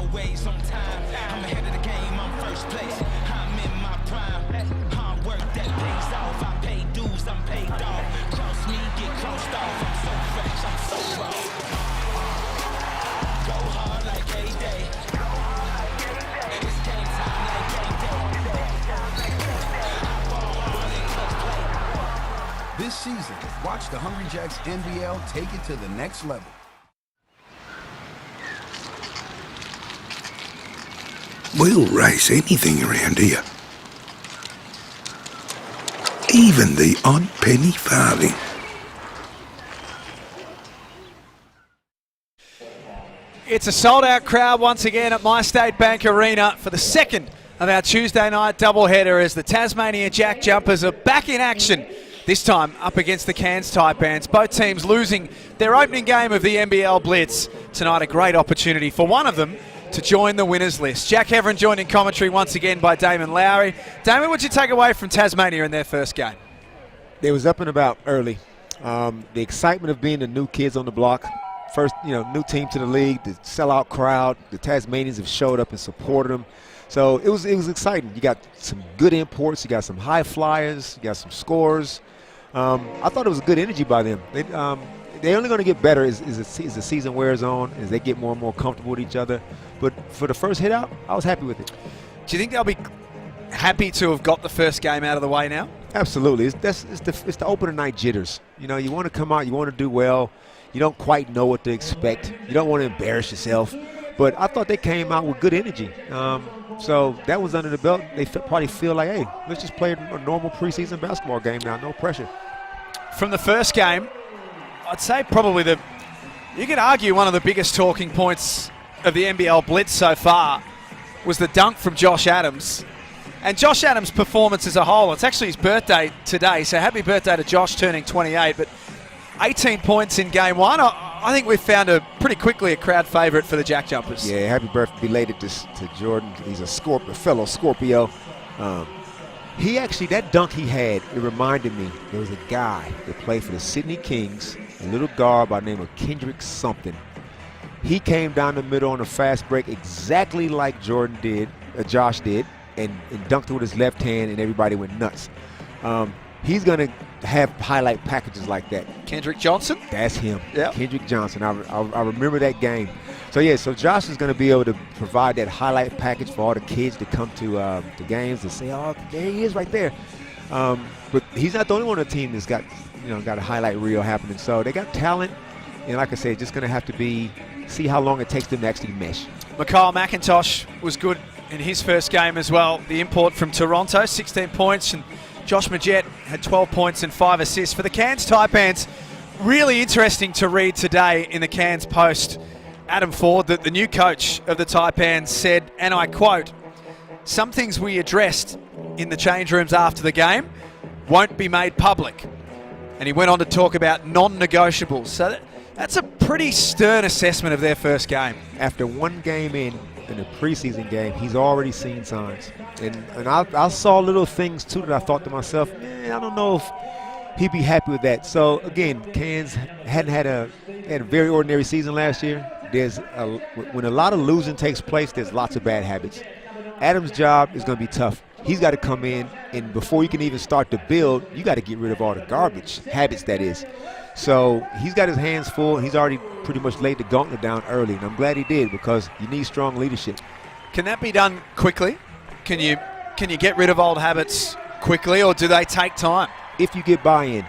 always on time. I'm ahead of the game, I'm first place. I'm in my prime. Hard work that pays off. I pay dues, I'm paid off. Cross me, get crossed off. I'm so fresh, I'm so raw. Go hard like A-Day. It's game time like game day. I ball hard in clutch play. This season, watch the Hungry Jacks NBL take it to the next level. We'll race anything around here. Even the odd penny farthing. It's a sold-out crowd once again at MyState Bank Arena for the second of our Tuesday night doubleheader as the Tasmania JackJumpers are back in action, this time up against the Cairns Taipans. Both teams losing their opening game of the NBL Blitz. Tonight a great opportunity for one of them to join the winners list. Jack Heverin joined in commentary once again by Damon Lowry. Damon, what'd you take away from Tasmania in their first game? They was up and about early. The excitement of being the new kids on the block. First, new team to the league, the sellout crowd. The Tasmanians have showed up and supported them. So it was exciting. You got some good imports. You got some high flyers. You got some scores. I thought it was good energy by them. They're only going to get better as the season wears on, as they get more and more comfortable with each other. But for the first hit out, I was happy with it. Do you think they'll be happy to have got the first game out of the way now? Absolutely. It's the opening night jitters. You want to come out, you want to do well. You don't quite know what to expect. You don't want to embarrass yourself. But I thought they came out with good energy. So that was under the belt. They probably feel like, hey, let's just play a normal preseason basketball game now, no pressure. From the first game, I'd say probably you could argue one of the biggest talking points of the NBL Blitz so far was the dunk from Josh Adams. And Josh Adams' performance as a whole, it's actually his birthday today, so happy birthday to Josh turning 28, but 18 points in game one. I think we've found pretty quickly a crowd favourite for the JackJumpers. Yeah, happy birthday belated to Jordan. He's a fellow Scorpio. That dunk he had, it reminded me, there was a guy that played for the Sydney Kings, a little guard by the name of Kendrick something. He came down the middle on a fast break exactly like Josh did, and dunked it with his left hand, and everybody went nuts. He's going to have highlight packages like that. Kendrick Johnson? That's him. Yep. Kendrick Johnson. I remember that game. So Josh is going to be able to provide that highlight package for all the kids to come to the games and say, oh, there he is right there. But he's not the only one on the team that's got a highlight reel happening. So they got talent, and like I said, just going to have to see how long it takes them to actually mesh. Mikhail McIntosh was good in his first game as well. The import from Toronto, 16 points, and Josh Majette had 12 points and 5 assists. For the Cairns Taipans, really interesting to read today in the Cairns Post. Adam Ford, the new coach of the Taipans, said, and I quote, "Some things we addressed in the change rooms after the game won't be made public." And he went on to talk about non-negotiables. So that's a pretty stern assessment of their first game. After one game in a preseason game, he's already seen signs. And I saw little things, too, that I thought to myself, man, I don't know if he'd be happy with that. So, again, Cairns hadn't had a very ordinary season last year. When a lot of losing takes place, there's lots of bad habits. Adam's job is going to be tough. He's got to come in, and before you can even start to build, you got to get rid of all the garbage habits, that is. So he's got his hands full. He's already pretty much laid the gauntlet down early, and I'm glad he did, because you need strong leadership. Can that be done quickly? Can you get rid of old habits quickly, or do they take time? If you get buy-in.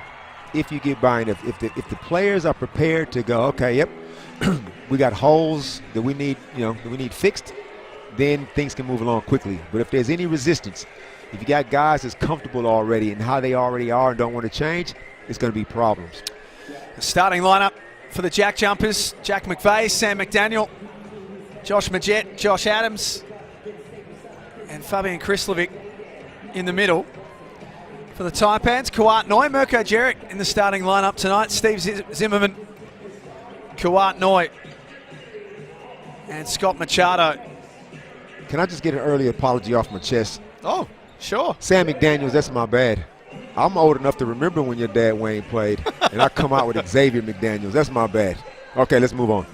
If the players are prepared to go, okay, yep, we got holes that we need fixed, then things can move along quickly. But if there's any resistance, if you got guys that's comfortable already and how they already are and don't want to change, it's going to be problems. The starting lineup for the JackJumpers: Jack McVeigh, Sam McDaniel, Josh Majette, Josh Adams, and Fabian Krislovic in the middle. For the Taipans, Kuat Noi, Mirko Jeric in the starting lineup tonight, Steve Zimmerman, Kuat Noi, and Scott Machado. Can I just get an early apology off my chest? Oh, sure. Sam McDaniels, that's my bad. I'm old enough to remember when your dad Wayne played, and I come out with Xavier McDaniels. That's my bad. Okay, let's move on.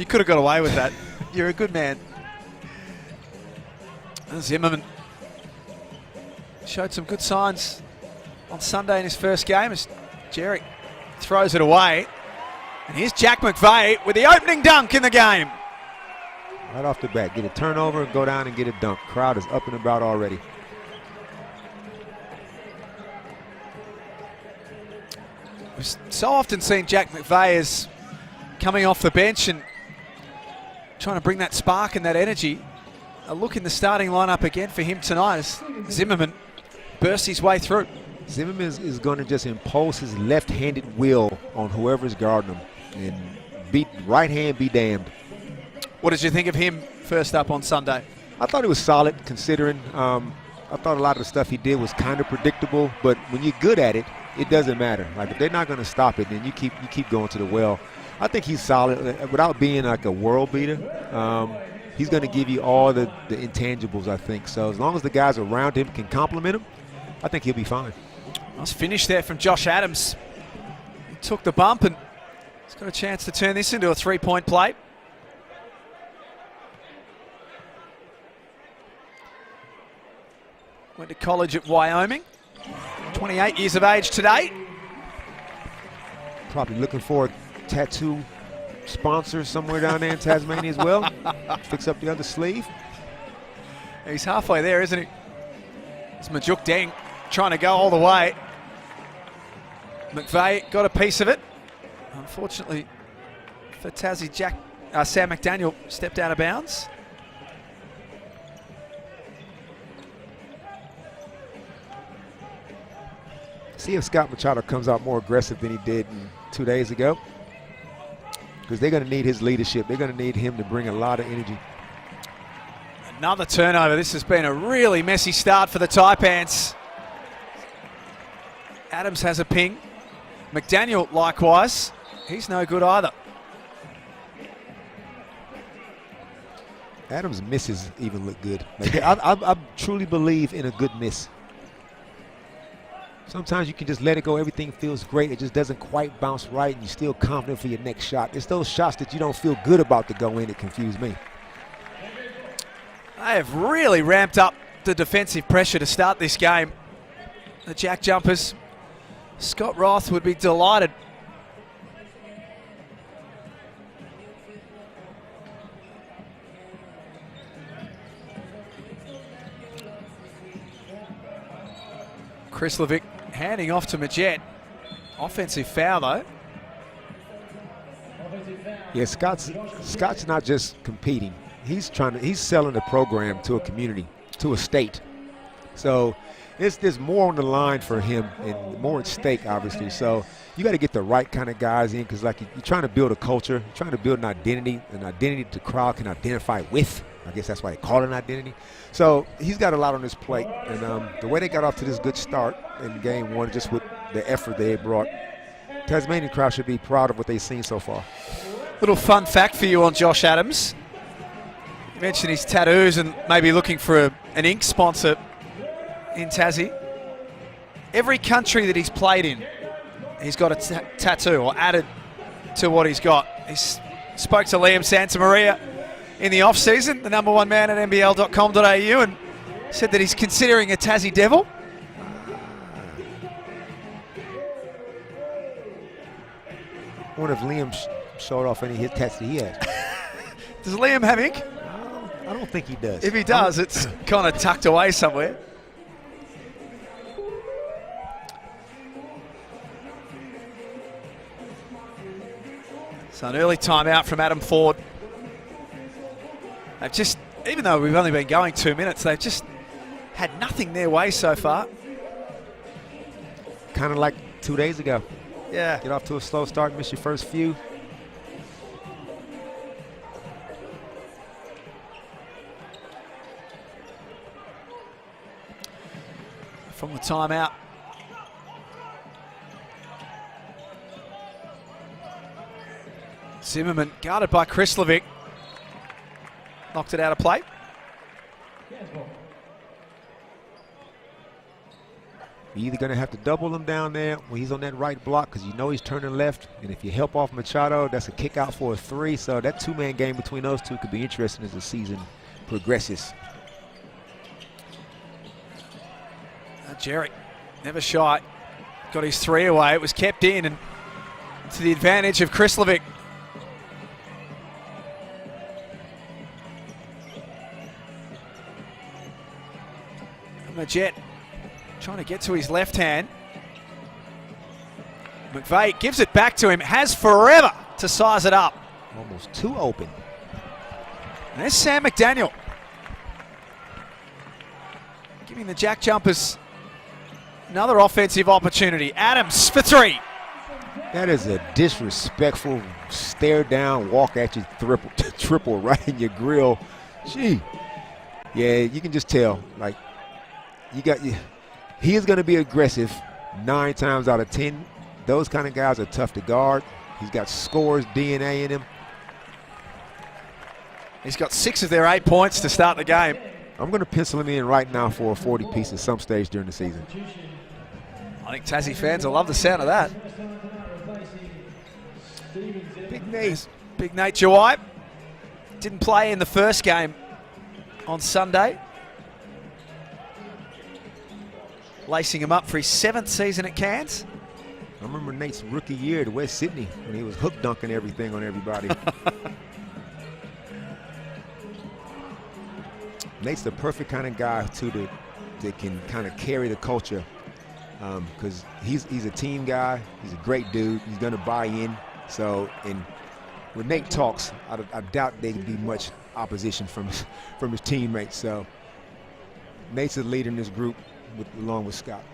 You could have got away with that. You're a good man. And Zimmerman showed some good signs on Sunday in his first game as Jerry throws it away. And here's Jack McVeigh with the opening dunk in the game. Right off the bat, get a turnover, go down and get a dunk. Crowd is up and about already. We've so often seen Jack McVeigh as coming off the bench and trying to bring that spark and that energy. A look in the starting lineup again for him tonight as Zimmerman bursts his way through. Zimmerman is going to just impose his left-handed will on whoever's guarding him. And be right hand be damned. What did you think of him first up on Sunday? I thought he was solid considering. I thought a lot of the stuff he did was kind of predictable, but when you're good at it, it doesn't matter. Like if they're not going to stop it, then you keep going to the well. I think he's solid without being like a world beater. He's going to give you all the intangibles, I think. So as long as the guys around him can compliment him, I think he'll be fine. Nice finish there from Josh Adams. He took the bump and he's got a chance to turn this into a three-point play. Went to college at Wyoming. 28 years of age today. Probably looking for a tattoo sponsor somewhere down there in Tasmania as well. Fix up the other sleeve. He's halfway there, isn't he? It's Majuk Deng trying to go all the way. McVeigh got a piece of it. Unfortunately for Tassie, Sam McDaniel stepped out of bounds. See if Scott Machado comes out more aggressive than he did 2 days ago. Because they're going to need his leadership. They're going to need him to bring a lot of energy. Another turnover. This has been a really messy start for the Taipans. Adams has a ping. McDaniel likewise. He's no good either. Adams' misses even look good. Like, I truly believe in a good miss. Sometimes you can just let it go. Everything feels great. It just doesn't quite bounce right, and you're still confident for your next shot. It's those shots that you don't feel good about to go in that confuse me. They have really ramped up the defensive pressure to start this game. The JackJumpers. Scott Roth would be delighted. Krislovic handing off to Majet. Offensive foul though. Yeah, Scott's not just competing. He's selling the program to a community, to a state. So there's more on the line for him and more at stake, obviously. So you got to get the right kind of guys in because like you're trying to build a culture, you're trying to build an identity the crowd can identify with. I guess that's why they call it an identity. So he's got a lot on his plate. And the way they got off to this good start in game one, just with the effort they brought, Tasmanian crowd should be proud of what they've seen so far. Little fun fact for you on Josh Adams. You mentioned his tattoos and maybe looking for an ink sponsor in Tassie. Every country that he's played in, he's got a tattoo or added to what he's got. He spoke to Liam Santamaria in the off-season, the #1 man at NBL.com.au, and said that he's considering a Tassie Devil. I wonder if Liam showed off any of his tats that he has. Does Liam have ink? I don't think he does. If he does, it's kind of tucked away somewhere. So an early timeout from Adam Ford. They've just, even though we've only been going 2 minutes, they've just had nothing their way so far. Kind of like 2 days ago. Yeah. Get off to a slow start, miss your first few. From the timeout. Zimmerman guarded by Krislovic. Knocked it out of play. You're either going to have to double him down there when he's on that right block because you know he's turning left. And if you help off Machado, that's a kick out for a 3. So that two-man game between those two could be interesting as the season progresses. Jerry, never shy. Got his 3 away. It was kept in and to the advantage of Krislovic. Majet trying to get to his left hand. McVeigh gives it back to him, has forever to size it up. Almost too open. And there's Sam McDaniel. Giving the Jack Jumpers another offensive opportunity. Adams for 3. That is a disrespectful stare down, walk at you, triple right in your grill. Gee. Yeah, you can just tell. Like, he is going to be aggressive 9 times out of 10. Those kind of guys are tough to guard. He's got scores DNA in him. He's got 6 of their 8 points to start the game. I'm going to pencil him in right now for a 40-piece at some stage during the season. I think Tassie fans will love the sound of that. Big Nate Jawai didn't play in the first game on Sunday. Lacing him up for his 7th season at Cairns. I remember Nate's rookie year at West Sydney when he was hook dunking everything on everybody. Nate's the perfect kind of guy, too, that can kind of carry the culture because he's a team guy. He's a great dude. He's going to buy in. So, and when Nate talks, I doubt there can be much opposition from his teammates. So, Nate's the leader in this group along with Scott.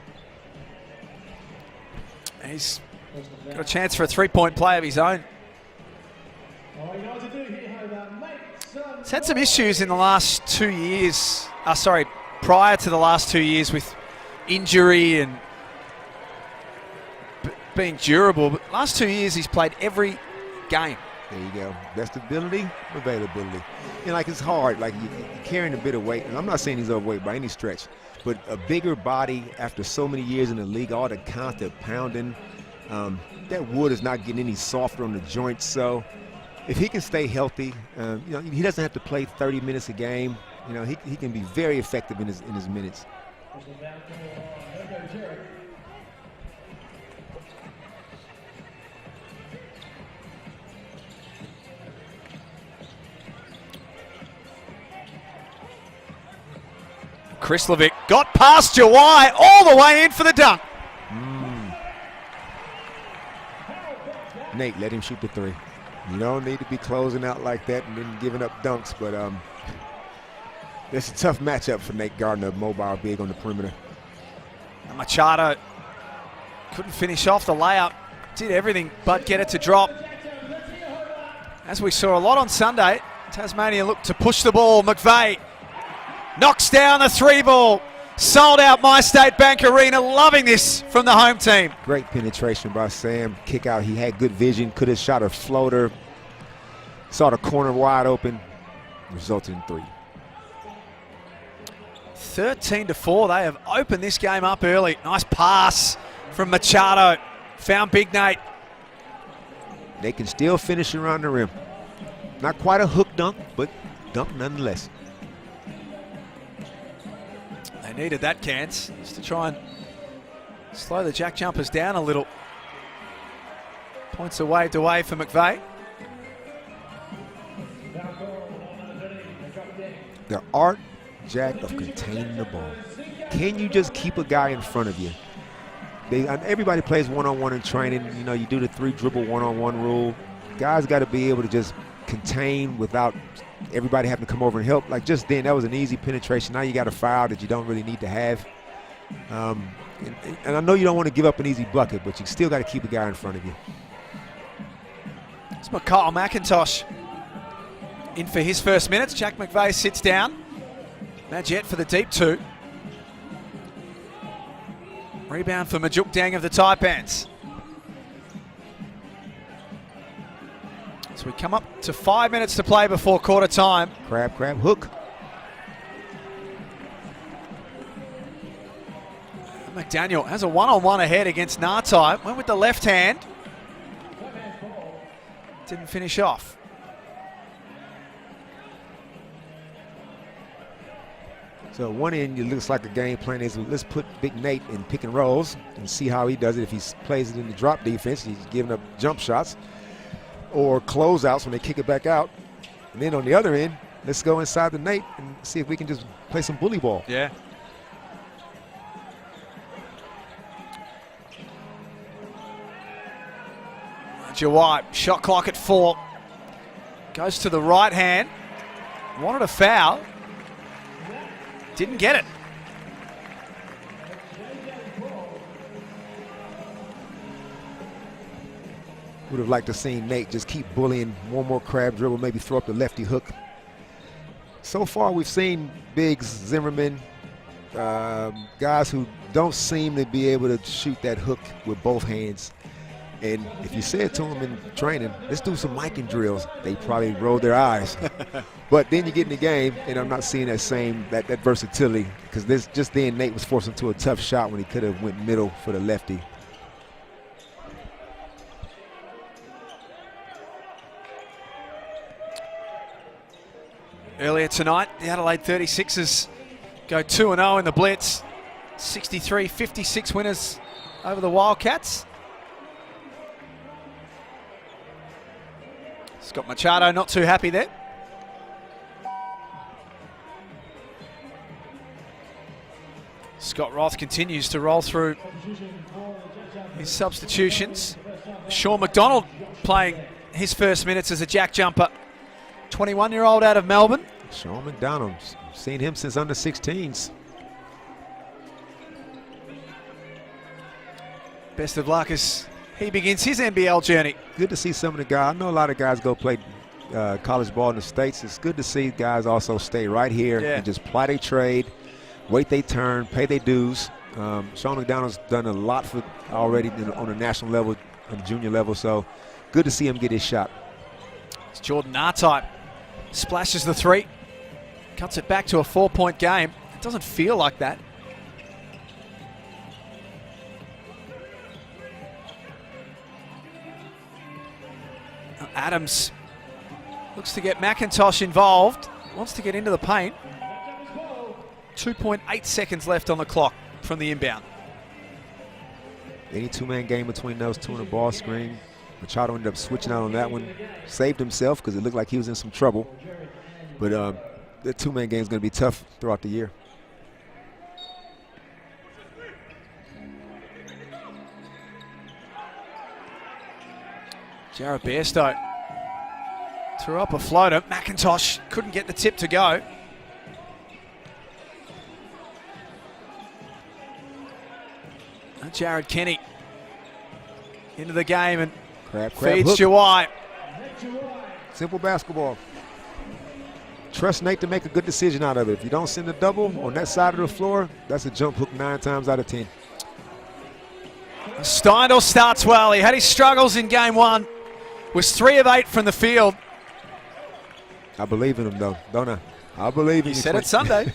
He's got a chance for a 3-point play of his own. He's had some issues in the last 2 years. Prior to the last 2 years with injury and being durable. But last 2 years he's played every game. There you go. Best ability, availability. You know, like it's hard. Like you're carrying a bit of weight. And I'm not saying he's overweight by any stretch. But a bigger body after so many years in the league, all the constant pounding, that wood is not getting any softer on the joints. So if he can stay healthy, you know, he doesn't have to play 30 minutes a game. You know, he can be very effective in his minutes. Krislovic got past Jawai all the way in for the dunk. Nate, let him shoot the 3. You don't need to be closing out like that and then giving up dunks, but it's a tough matchup for Nate Gardner, mobile big on the perimeter. And Machado couldn't finish off the layup, did everything but get it to drop. As we saw a lot on Sunday, Tasmania looked to push the ball. McVeigh knocks down the 3 ball. Sold out My State Bank Arena. Loving this from the home team. Great penetration by Sam. Kick out. He had good vision. Could have shot a floater. Saw the corner wide open. Resulted in 3. 13-4. They have opened this game up early. Nice pass from Machado. Found Big Nate. They can still finish around the rim. Not quite a hook dunk, but dunk nonetheless. They needed that, Cairns, just to try and slow the Jack Jumpers down a little. Points are waved away for McVeigh. The art, Jack, of containing the ball. Can you just keep a guy in front of you? Everybody plays one-on-one in training. You know, you do the 3-dribble one-on-one rule. Guys got to be able to just contain without everybody having to come over and help. Like just then, that was an easy penetration. Now you got a foul that you don't really need to have. And I know you don't want to give up an easy bucket, but you still got to keep a guy in front of you. It's Kyle McIntosh in for his first minutes. Jack McVeigh sits down. Majet for the deep 2. Rebound for Majuk Dang of the Taipans. So we come up to 5 minutes to play before quarter time. Crab, hook. McDaniel has a one-on-one ahead against Ngatai. Went with the left hand. Didn't finish off. So one end, it looks like the game plan is, let's put Big Nate in pick and rolls and see how he does it. If he plays it in the drop defense, he's giving up jump shots or closeouts when they kick it back out. And then on the other end, let's go inside the Nate and see if we can just play some bully ball. Yeah. Jawai, shot clock at 4. Goes to the right hand. Wanted a foul. Didn't get it. Would have liked to see Nate just keep bullying, one more crab dribble, maybe throw up the lefty hook. So far we've seen Biggs, Zimmerman, guys who don't seem to be able to shoot that hook with both hands. And if you said to them in training, let's do some miking drills, they probably roll their eyes. But then you get in the game, and I'm not seeing that versatility, because just then Nate was forced into a tough shot when he could have went middle for the lefty. Earlier tonight, the Adelaide 36ers go 2-0 in the Blitz. 63-56 winners over the Wildcats. Scott Machado not too happy there. Scott Roth continues to roll through his substitutions. Sean McDonald playing his first minutes as a jack jumper. 21-year-old out of Melbourne. Sean McDonald, seen him since under 16s. Best of luck as he begins his NBL journey. Good to see some of the guys. I know a lot of guys go play college ball in the States. It's good to see guys also stay right here and just ply their trade, wait their turn, pay their dues. Sean McDonald's done a lot for already on the national level, on the junior level, so good to see him get his shot. It's Jordan Ngatai. Splashes the 3. Cuts it back to a 4-point game. It doesn't feel like that. Adams looks to get McIntosh involved. Wants to get into the paint. 2.8 seconds left on the clock from the inbound. Any two-man game between those two in the ball screen. Machado ended up switching out on that one. Saved himself because it looked like he was in some trouble. But the two-man game is going to be tough throughout the year. Jared Bairstow threw up a floater. McIntosh couldn't get the tip to go. And Jared Kenny into the game and feeds Jawai. Simple basketball. Trust Nate to make a good decision out of it. If you don't send a double on that side of the floor, that's a jump hook 9 times out of 10. Steindl starts well. He had his struggles in game 1. Was 3 of 8 from the field. I believe in him though, don't I? I believe in you. He said it Sunday.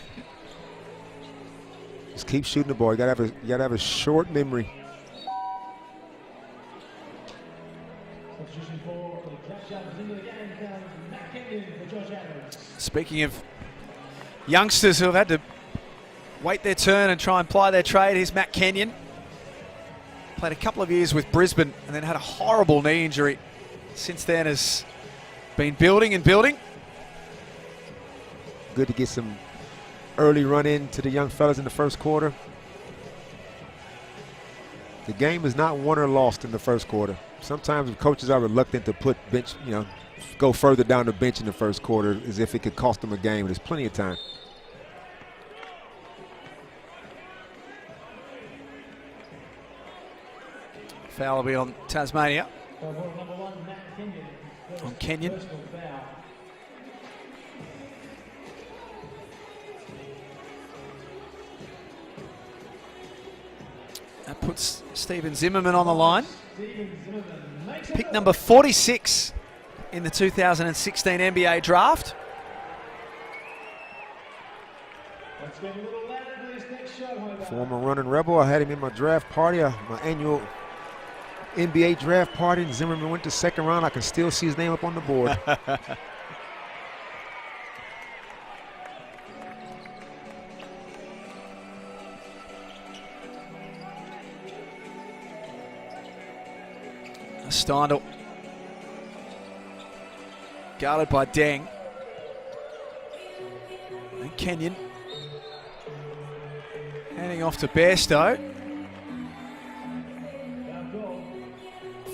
Just keep shooting the ball. You gotta have a short memory. Speaking of youngsters who have had to wait their turn and try and ply their trade, here's Matt Kenyon. Played a couple of years with Brisbane and then had a horrible knee injury. Since then has been building and building. Good to get some early run in to the young fellas in the first quarter. The game is not won or lost in the first quarter. Sometimes coaches are reluctant to put bench, go further down the bench in the first quarter as if it could cost them a game. There's plenty of time. Foul will be on Tasmania. On Kenyon. That puts Steven Zimmerman on the line. Pick number 46 in the 2016 NBA draft. Former running Rebel. I had him in my draft party, my annual NBA draft party. And Zimmerman went to second round. I can still see his name up on the board. Steindl. Guarded by Deng. And Kenyon. Handing off to Bairstow.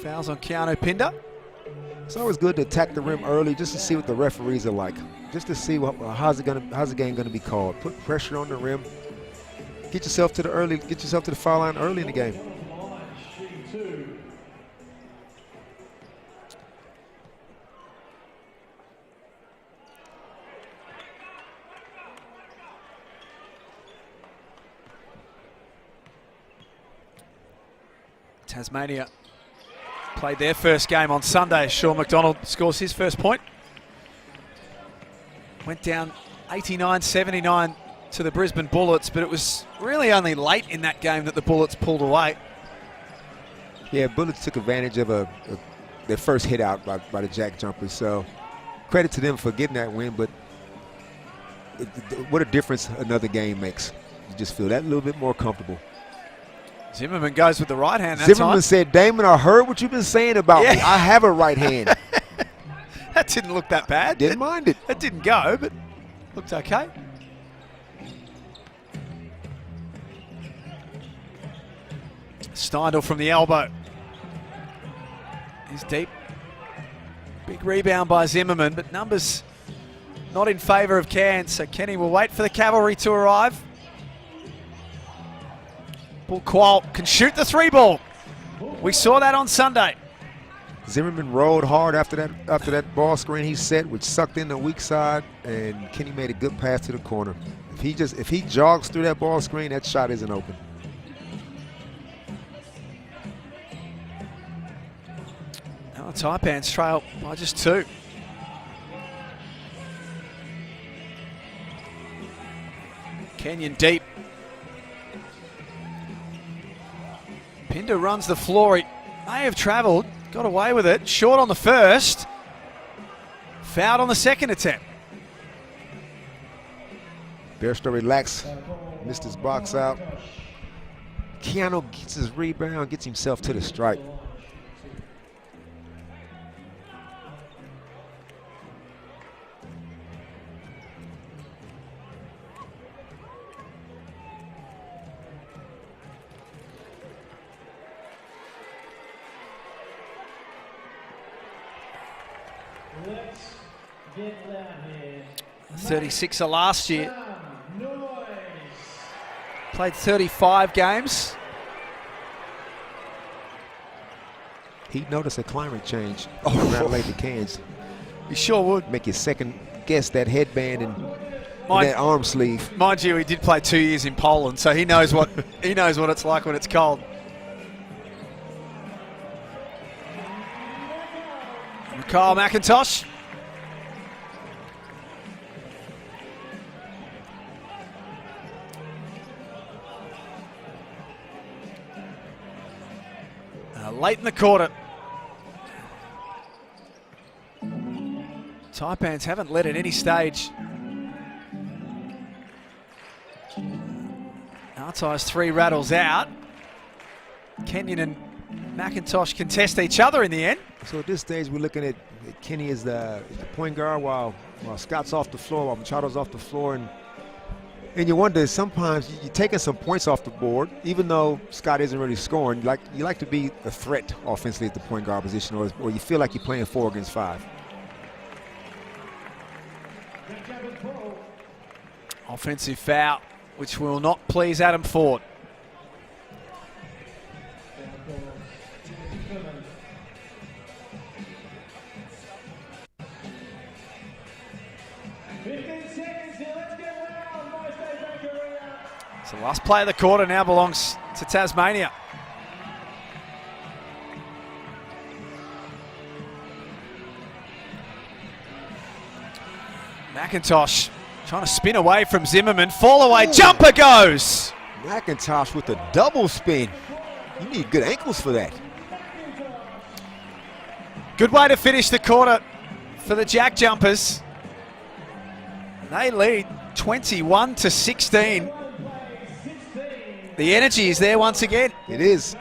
Fouls on Keanu Pinder. It's always good to attack the rim early just to see what the referees are like. Just to see how's the game going to be called. Put pressure on the rim. Get yourself to the foul line early in the game. Tasmania played their first game on Sunday. Sean McDonald scores his first point. Went down 89-79 to the Brisbane Bullets, but it was really only late in that game that the Bullets pulled away. Yeah, Bullets took advantage of their first hit out by the JackJumpers, so credit to them for getting that win, but what a difference another game makes. You just feel that little bit more comfortable. Zimmerman goes with the right hand that Zimmerman time. said, Damon, I heard what you've been saying about me. I have a right hand. That didn't look that bad. Didn't mind it. It didn't go, but looked okay. Steindl from the elbow. He's deep. Big rebound by Zimmerman, but numbers not in favour of Cairns, so Kenny will wait for the cavalry to arrive. Bull Qual can shoot the three ball. We saw that on Sunday. Zimmerman rolled hard after that ball screen he set, which sucked in the weak side, and Kenny made a good pass to the corner. If he jogs through that ball screen, that shot isn't open. Now the Taipans trail by just 2. Kenyon deep. Pinder runs the floor. He may have travelled, got away with it. Short on the first. Fouled on the second attempt. Bairstow relaxed, missed his box out. Keanu gets his rebound, gets himself to the stripe. Let's get that here. 36er last year. Played 35 games. He'd notice a climate change around Lake of Cairns. He sure would. Make you second guess that headband and that arm sleeve. Mind you, he did play 2 years in Poland, so he knows what it's like when it's cold. Kyle McIntosh. Late in the quarter. Taipans haven't led at any stage. Artai's 3 rattles out. Kenyon and McIntosh contest each other in the end. So at this stage, we're looking at Kenny as the point guard while Scott's off the floor, while Machado's off the floor. And you wonder, sometimes you're taking some points off the board, even though Scott isn't really scoring. You like to be a threat offensively at the point guard position, or you feel like you're playing 4 against 5. Offensive foul, which will not please Adam Ford. So last play of the quarter now belongs to Tasmania. McIntosh trying to spin away from Zimmerman. Fall away, jumper goes. McIntosh with a double spin. You need good ankles for that. Good way to finish the quarter for the JackJumpers. They lead 21-16. The energy is there once again. It is.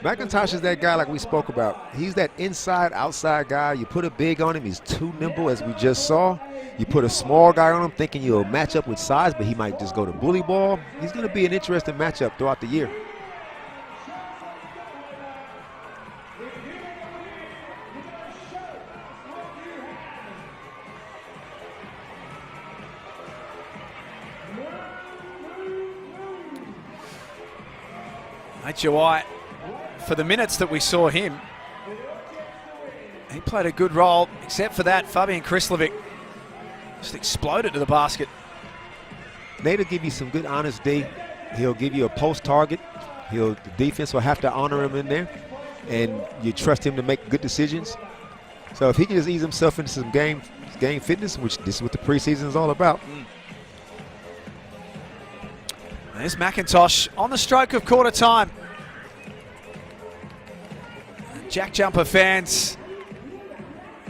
McIntosh is that guy like we spoke about. He's that inside-outside guy. You put a big on him, he's too nimble, as we just saw. You put a small guy on him thinking you'll match up with size, but he might just go to bully ball. He's going to be an interesting matchup throughout the year. HUI, for the minutes that we saw him, he played a good role. Except for that, Fabian Krislovic just exploded to the basket. Nate will give you some good honest D. He'll give you a post target. The defense will have to honor him in there, and you trust him to make good decisions. So if he can just ease himself into some game fitness, which this is what the preseason is all about. There's McIntosh on the stroke of quarter time. JackJumper fans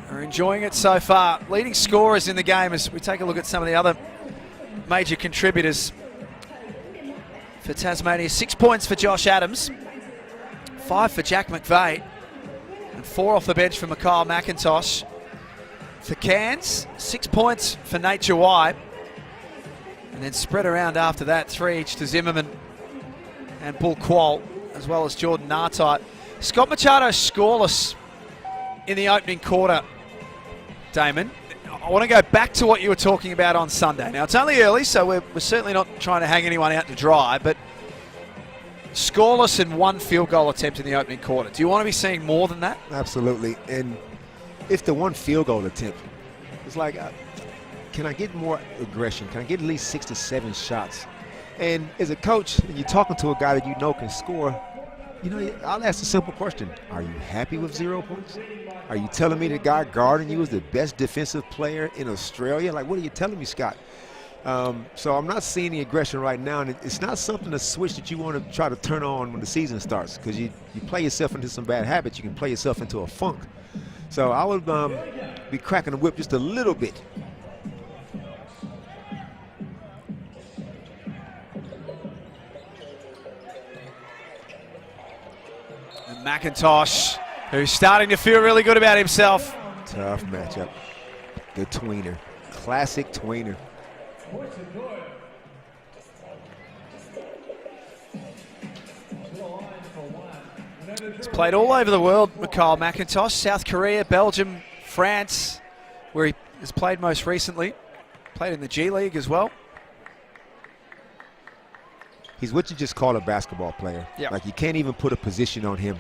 are enjoying it so far. Leading scorers in the game as we take a look at some of the other major contributors for Tasmania. 6 points for Josh Adams, 5 for Jack McVeigh, and 4 off the bench for Mikhail McIntosh. For Cairns, 6 points for Nate Jawai, and then spread around after that, 3 each to Zimmerman and Bull Qual, as well as Jordan Nartite. Scott Machado scoreless in the opening quarter, Damon. I want to go back to what you were talking about on Sunday. Now, it's only early, so we're certainly not trying to hang anyone out to dry, but scoreless and 1 field goal attempt in the opening quarter. Do you want to be seeing more than that? Absolutely. And if the 1 field goal attempt, it's like, can I get more aggression? Can I get at least 6 to 7 shots? And as a coach, and you're talking to a guy that you know can score, you know, I'll ask a simple question. Are you happy with 0 points? Are you telling me the guy guarding you is the best defensive player in Australia? Like, what are you telling me, Scott? So I'm not seeing the aggression right now, and it's not something to switch that you want to try to turn on when the season starts, because you play yourself into some bad habits. You can play yourself into a funk. So I would be cracking the whip just a little bit. McIntosh, who's starting to feel really good about himself. Tough matchup. The tweener. Classic tweener. He's played all over the world, Mikhail McIntosh. South Korea, Belgium, France, where he has played most recently. Played in the G League as well. He's what you just call a basketball player. Yep. Like, you can't even put a position on him.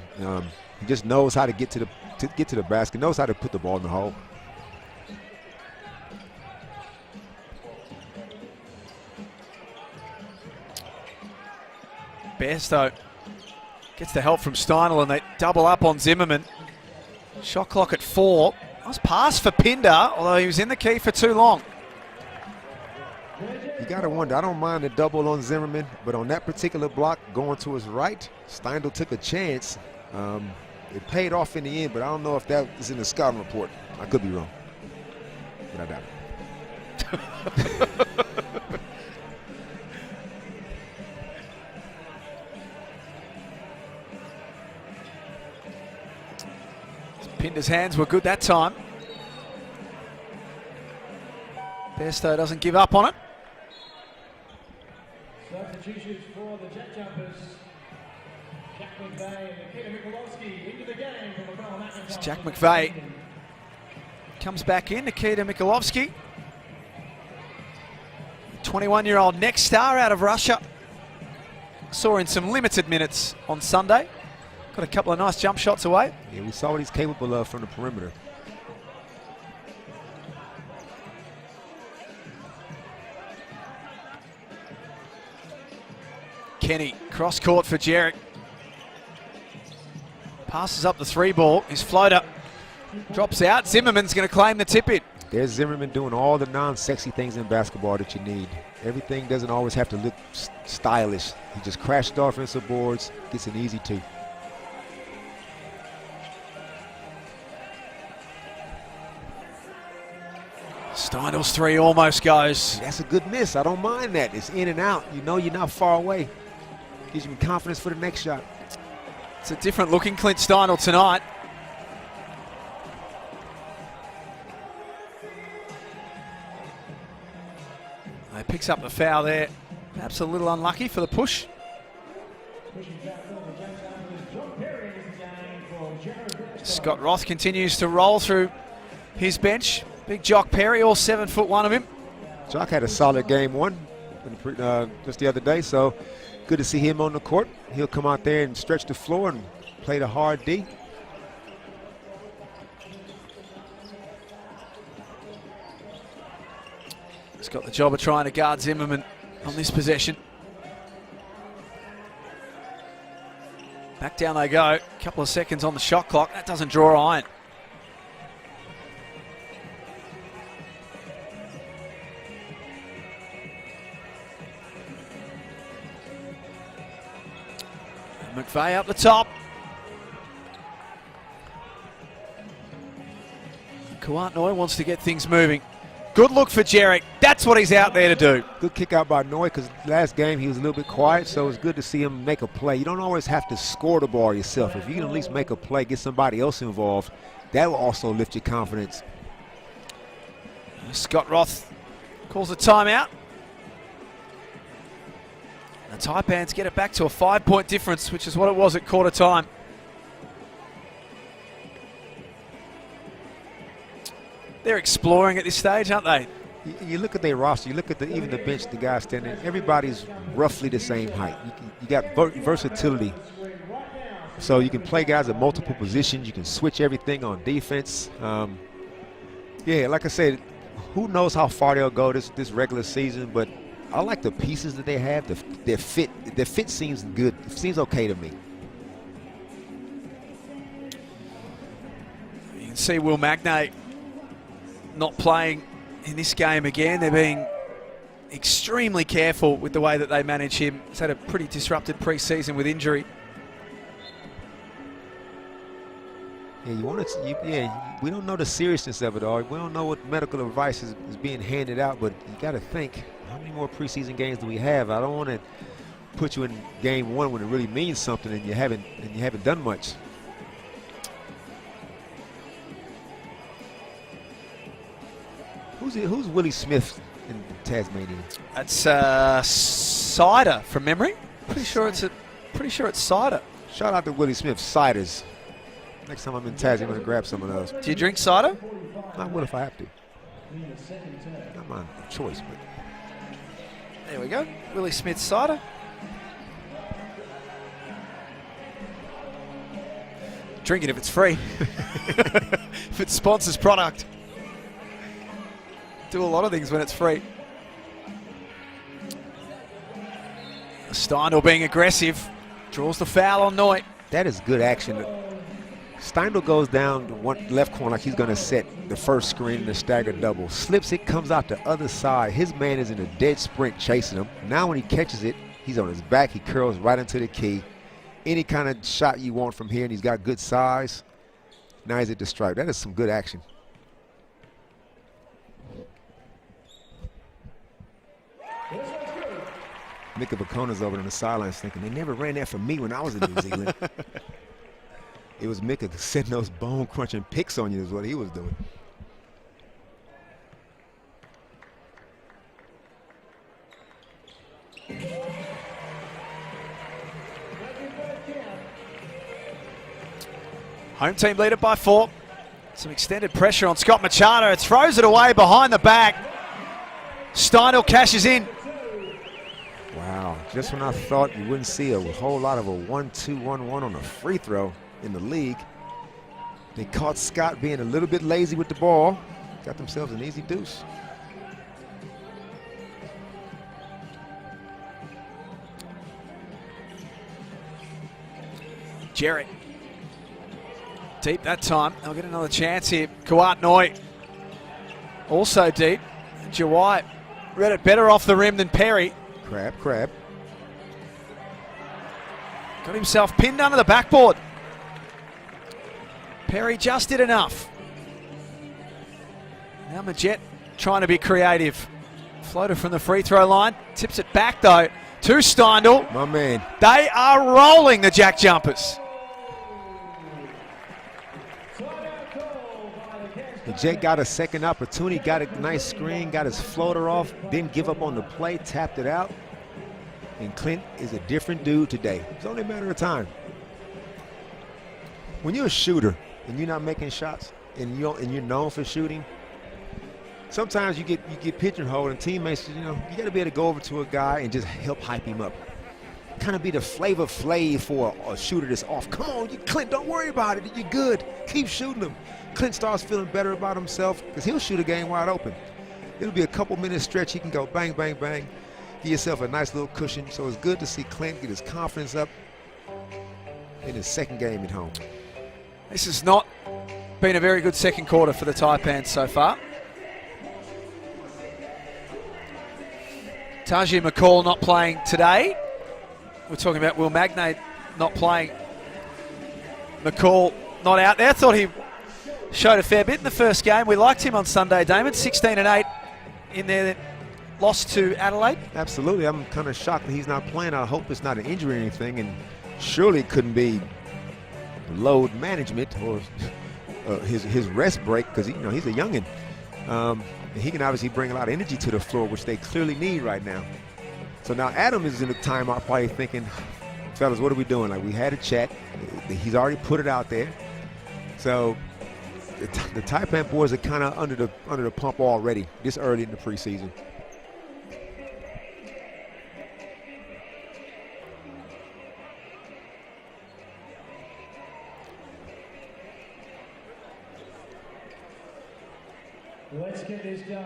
He just knows how to get to the basket, knows how to put the ball in the hole. Bairstow gets the help from Steinel, and they double up on Zimmerman. Shot clock at 4. Nice pass for Pinder, although he was in the key for too long. You got to wonder, I don't mind the double on Zimmerman, but on that particular block going to his right, Steindl took a chance. It paid off in the end, but I don't know if that is in the scouting report. I could be wrong, but I doubt it. Pinder's hands were good that time. Bairstow doesn't give up on it. Substitutions for the JackJumpers. Jack McVeigh and Peter Mikulovsky into the game for Mikhail McIntosh. It's Jack McVeigh comes back in. Nikita Mikulovsky, 21-year-old next star out of Russia. Saw in some limited minutes on Sunday. Got a couple of nice jump shots away. Yeah, we saw what he's capable of from the perimeter. Kenny, cross court for Jarek. Passes up the 3 ball. His floater drops out. Zimmerman's going to claim the tip-in. There's Zimmerman doing all the non-sexy things in basketball that you need. Everything doesn't always have to look stylish. He just crashes the offensive boards, gets an easy 2. Steinel's 3 almost goes. That's a good miss. I don't mind that. It's in and out. You know you're not far away. Gives you confidence for the next shot. It's a different looking Clint Steinel tonight. He picks up the foul there. Perhaps a little unlucky for the push. Scott Roth continues to roll through his bench. Big Jock Perry, all 7'1" of him. Jock had a solid game 1 just the other day, so good to see him on the court. He'll come out there and stretch the floor and play the hard D. He's got the job of trying to guard Zimmerman on this possession. Back down they go. A couple of seconds on the shot clock. That doesn't draw iron. McVeigh up the top. Kawhi wants to get things moving. Good look for Jarrett. That's what he's out there to do. Good kick out by Noy, because last game he was a little bit quiet, so it's good to see him make a play. You don't always have to score the ball yourself. If you can at least make a play, get somebody else involved, that will also lift your confidence. Scott Roth calls a timeout. The Taipans get it back to a 5-point difference, which is what it was at quarter time. They're exploring at this stage, aren't they? You look at their roster, you look at even the bench, the guys standing, everybody's roughly the same height. You got versatility. So you can play guys at multiple positions. You can switch everything on defense. Yeah, like I said, who knows how far they'll go this regular season, but I like the pieces that they have. Their fit seems good. It seems okay to me. You can see Will Magnay not playing in this game again. They're being extremely careful with the way that they manage him. He's had a pretty disrupted preseason with injury. Yeah, we don't know the seriousness of it all. We don't know what medical advice is being handed out, but you got to think, how many more preseason games do we have? I don't want to put you in game 1 when it really means something and you haven't done much. Who's Willie Smith in Tasmania? That's cider from memory. Pretty sure it's cider. Shout out to Willie Smith ciders. Next time I'm in Tasmania, I'm going to grab some of those. Do you drink cider? I will if I have to. Not my choice, but. There we go. Willie Smith cider. Drink it if it's free. If it sponsors product. Do a lot of things when it's free. Steindl being aggressive. Draws the foul on Noy. That is good action. Steindl goes down to one left corner like he's going to set the first screen in the stagger double. Slips it, comes out the other side. His man is in a dead sprint chasing him. Now when he catches it, he's on his back. He curls right into the key. Any kind of shot you want from here, and he's got good size. Now he's at the stripe. That is some good action. Mika Bacona's over on the sidelines thinking, they never ran that for me when I was in New Zealand. It was Mika setting those bone-crunching picks on you is what he was doing. Home team lead it by 4. Some extended pressure on Scott Machado. Throws it away behind the back. Steindl cashes in. Wow, just when I thought you wouldn't see a whole lot of a 1-2-1-1 on a free throw in the league, they caught Scott being a little bit lazy with the ball. Got themselves an easy deuce. Jarrett. Deep that time. They'll get another chance here. Kawhi Noy. Also deep. Jawai read it better off the rim than Perry. Crab. Got himself pinned under the backboard. Perry just did enough. Now Majet trying to be creative. Floater from the free throw line. Tips it back though to Steindl. My man. They are rolling the Jack Jumpers. The Jet got a second opportunity, got a nice screen, got his floater off, didn't give up on the play, tapped it out. And Clint is a different dude today. It's only a matter of time. When you're a shooter and you're not making shots and you're known for shooting, sometimes you get pigeonholed and teammates, you got to be able to go over to a guy and just help hype him up. Kind of be the Flavor Flav for a shooter that's off. Come on, Clint, don't worry about it. You're good. Keep shooting them. Clint starts feeling better about himself because he'll shoot a game wide open. It'll be a couple minute stretch. He can go bang, bang, bang. Give yourself a nice little cushion. So it's good to see Clint get his confidence up in his second game at home. This has not been a very good second quarter for the Taipans so far. Taji McCall not playing today. We're talking about Will Magnate not playing. McCall not out there. Thought he showed a fair bit in the first game. We liked him on Sunday, Damon. 16-8 in their loss to Adelaide. Absolutely. I'm kind of shocked that he's not playing. I hope it's not an injury or anything, and surely it couldn't be load management or his rest break because he's a youngin. He can obviously bring a lot of energy to the floor, which they clearly need right now. So now Adam is in the timeout probably thinking, fellas, what are we doing? Like, we had a chat. He's already put it out there. So the Taipan boys are kind of under the pump already this early in the preseason. Let's get this going,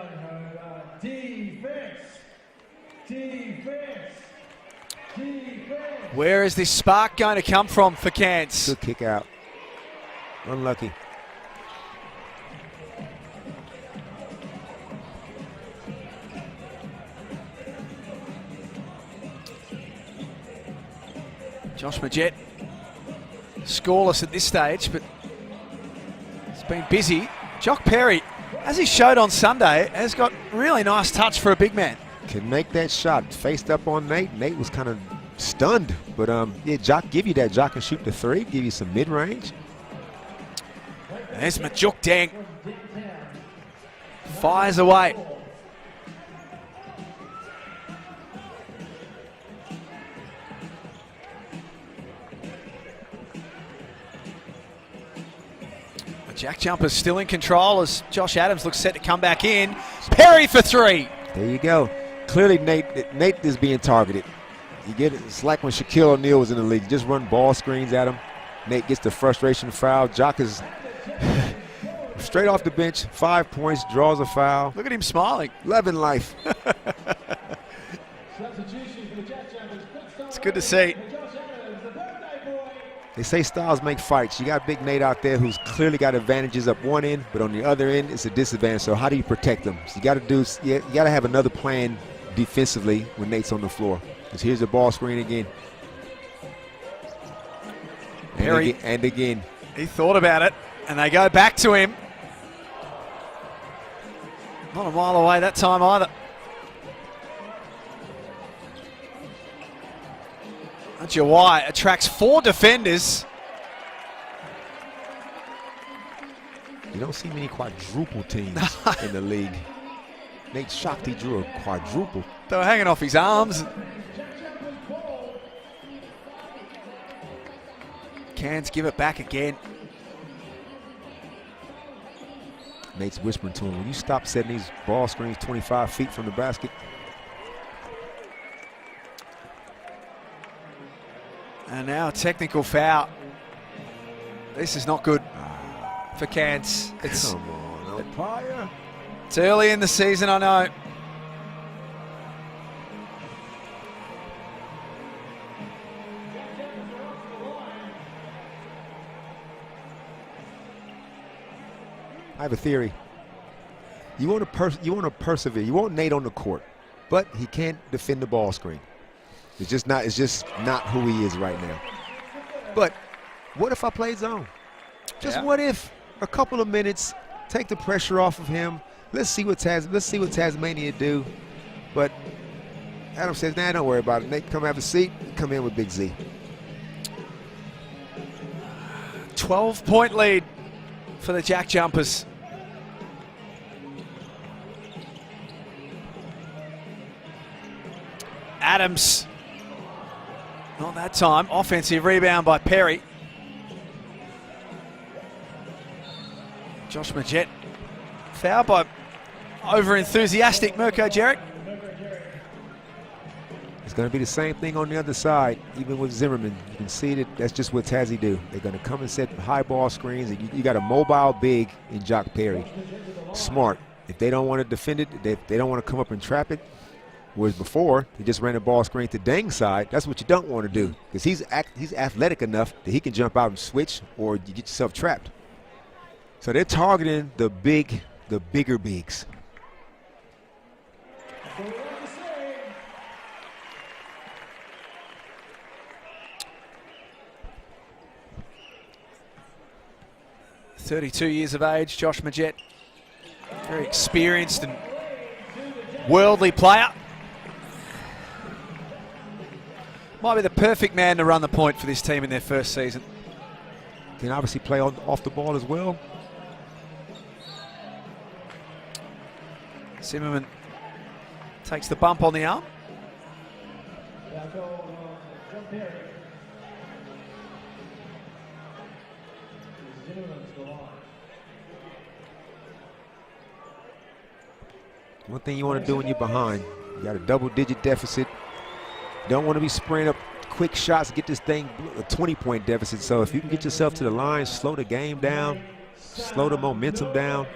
defense. Where is this spark going to come from for Cairns? Good kick out. Unlucky. Josh Majet, scoreless at this stage, but it's been busy. Jock Perry, as he showed on Sunday, has got really nice touch for a big man. Can make that shot. Faced up on Nate. Nate was kind of stunned, but yeah, Jock give you that. Jock can shoot the three, give you some mid-range. There's Majuk Deng. Fires away. Jack Jumpers still in control as Josh Adams looks set to come back in. Perry for three. There you go. Clearly Nate is being targeted. You get it. It's like when Shaquille O'Neal was in the league. Just run ball screens at him. Nate gets the frustration foul. Jock is straight off the bench, 5 points, draws a foul. Look at him smiling. Loving life. It's good to see. They say styles make fights. You got Big Nate out there who's clearly got advantages up one end, but on the other end, it's a disadvantage. So how do you protect them? So you got to have another plan defensively when Nate's on the floor. Because here's the ball screen again. And again. He thought about it, and they go back to him. Not a mile away that time either. Jawai attracts 4 defenders. You don't see many quadruple teams in the league. Nate shocked he drew a quadruple. They were hanging off his arms. Cairns give it back again. Nate's whispering to him, will you stop setting these ball screens 25 feet from the basket? And now a technical foul. This is not good for Cairns. Come on, umpire. It's early in the season, I know. I have a theory. You want to persevere. You want Nate on the court, but he can't defend the ball screen. It's just not who he is right now. But what if I play zone? Just what if a couple of minutes, take the pressure off of him. Let's see what Tasmania do. But Adam says, nah, don't worry about it. Nate, come have a seat. Come in with Big Z. 12-point lead for the JackJumpers. Adams, not that time. Offensive rebound by Perry. Josh Magette fouled by over-enthusiastic Mirko Jeric. It's going to be the same thing on the other side, even with Zimmerman. You can see that that's just what Tazzy do. They're going to come and set high ball screens, and you got a mobile big in Jock Perry. Smart. If they don't want to defend it, if they don't want to come up and trap it, whereas before, he just ran a ball screen to Deng's side. That's what you don't want to do, because he's athletic enough that he can jump out and switch, or you get yourself trapped. So they're targeting the bigger bigs. .32 years of age, Josh Magette, very experienced and worldly player. Might be the perfect man to run the point for this team in their first season. Can obviously play off the ball as well. Zimmerman takes the bump on the arm. One thing you want to do when you're behind, you got a double-digit deficit. You don't want to be spraying up quick shots, get this thing a 20-point deficit. So if you can get yourself to the line, slow the game down, slow the momentum down.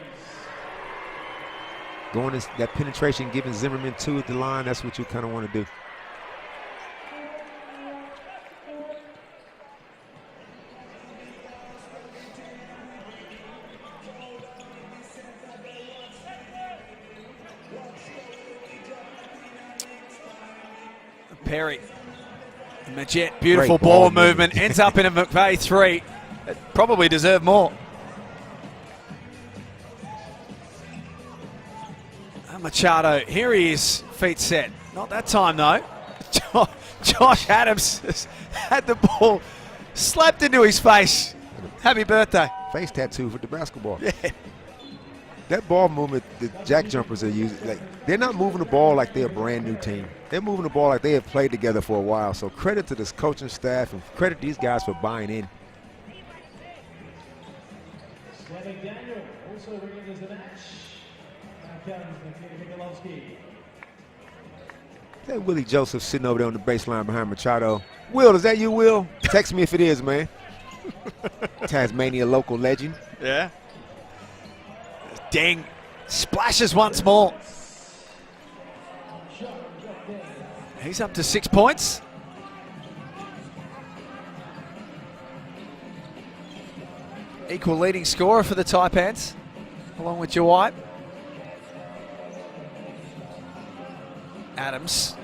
Going that penetration, giving Zimmerman 2 at the line, that's what you kind of want to do. Perry, Magette, beautiful ball movement, ends up in a McVeigh 3. It probably deserved more. And Machado, here he is, feet set. Not that time though. Josh Adams has had the ball slapped into his face. Happy birthday. Face tattoo for the basketball. Yeah. That ball movement the JackJumpers are using, like, they're not moving the ball like they're a brand new team. They're moving the ball like they have played together for a while. So credit to this coaching staff and credit these guys for buying in. Daniel also ringing as the match. That Willie Joseph sitting over there on the baseline behind Machado. Will, is that you, Will? Text me if it is, man. Tasmania local legend. Yeah. Deng splashes once more. He's up to 6 points. Equal leading scorer for the Taipans, along with Jawai. Adams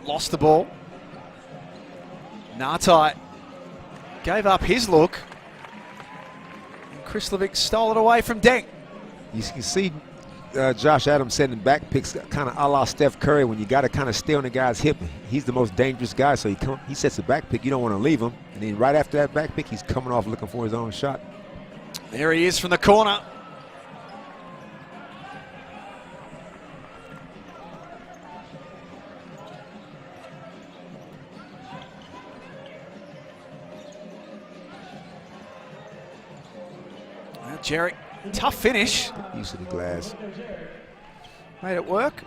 lost the ball. Nartai gave up his look. Krislovic stole it away from Deng. You can see Josh Adams sending back picks kind of a la Steph Curry when you got to kind of stay on the guy's hip. He's the most dangerous guy, so he sets a back pick. You don't want to leave him. And then right after that back pick, he's coming off looking for his own shot. There he is from the corner. Jeric, tough finish. Use of the glass. Made it work.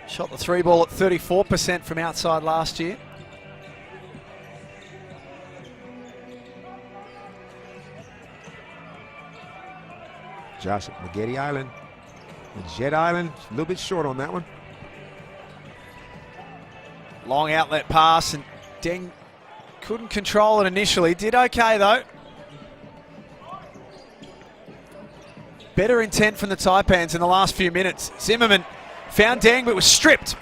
Shot the 3 ball at 34% from outside last year. Josh at Magette Island. And Jet Island, a little bit short on that one. Long outlet pass, and Deng couldn't control it initially. Did okay though. better intent from the Taipans in the last few minutes. Zimmerman found Deng but was stripped.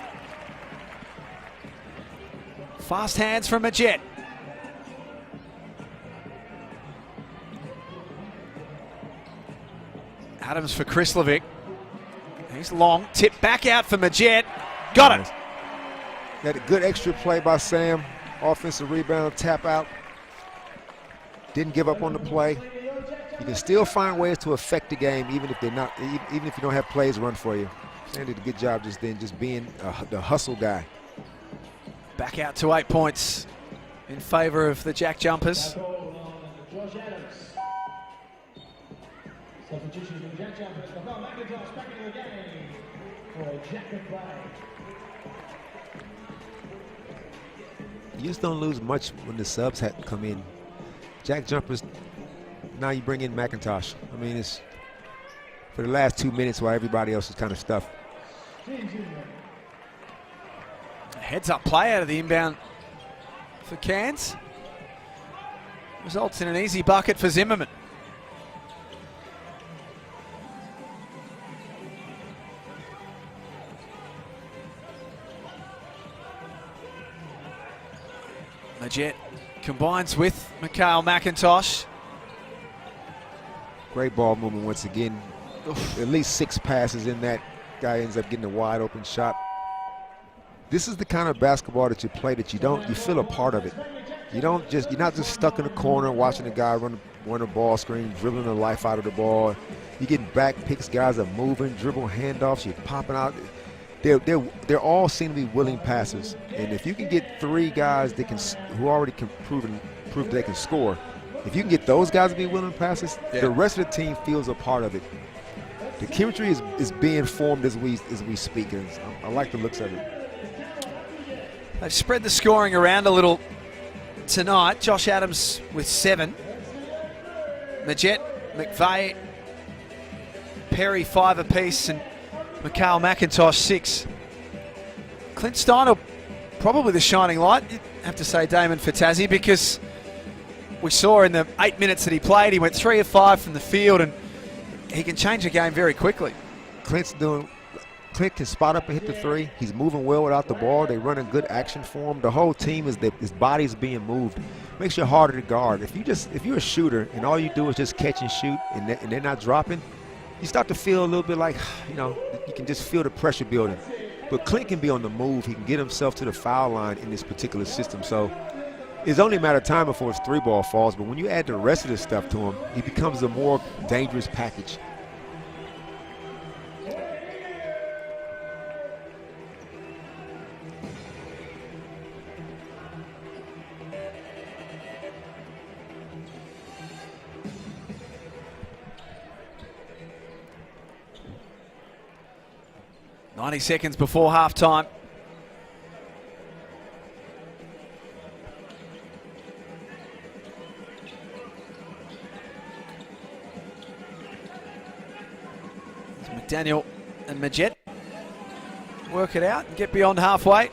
Fast hands from Majet. Adams for Krislovic. He's long, tip back out for Majet. Got it. Got a good extra play by Sam. Offensive rebound, tap out. Didn't give up on the play. You can still find ways to affect the game, even if even if you don't have plays run for you. Sam did a good job just being the hustle guy. Back out to 8 points in favor of the JackJumpers. Substitution for the JackJumpers. McIntosh back into the game for Jack and Bay. You just don't lose much when the subs had to come in. JackJumpers, now you bring in McIntosh. I mean, it's for the last 2 minutes while everybody else is kind of stuffed. Heads up play out of the inbound for Cairns. Results in an easy bucket for Zimmerman. Majet combines with Mikhail McIntosh. Great ball movement once again. At least 6 passes in that. Guy ends up getting a wide open shot. This is the kind of basketball that you play that you feel a part of it. You're not just stuck in a corner watching a guy run a ball screen, dribbling the life out of the ball. You're getting back picks, guys are moving, dribble handoffs, you're popping out. They're all seem to be willing passers. And if you can get 3 guys that who already can prove they can score, if you can get those guys to be willing passers, the rest of the team feels a part of it. The chemistry is being formed as we speak, and I like the looks of it. They've spread the scoring around a little tonight. Josh Adams with 7. Majet, McVeigh, Perry 5 apiece, and Mikhail McIntosh 6. Clint Steindl, probably the shining light. You'd have to say Damon Fatazzi, because we saw in the 8 minutes that he played, he went 3 of 5 from the field, and he can change a game very quickly. Clint can spot up and hit the 3. He's moving well without the ball. They run a good action for him. The whole team his body's being moved. Makes you harder to guard. If you're a shooter and all you do is just catch and shoot and they're not dropping, you start to feel a little bit like, you can just feel the pressure building. But Clint can be on the move. He can get himself to the foul line in this particular system. So it's only a matter of time before his 3-ball falls. But when you add the rest of this stuff to him, he becomes a more dangerous package. .90 seconds before halftime. McDaniel and Majet work it out and get beyond halfway.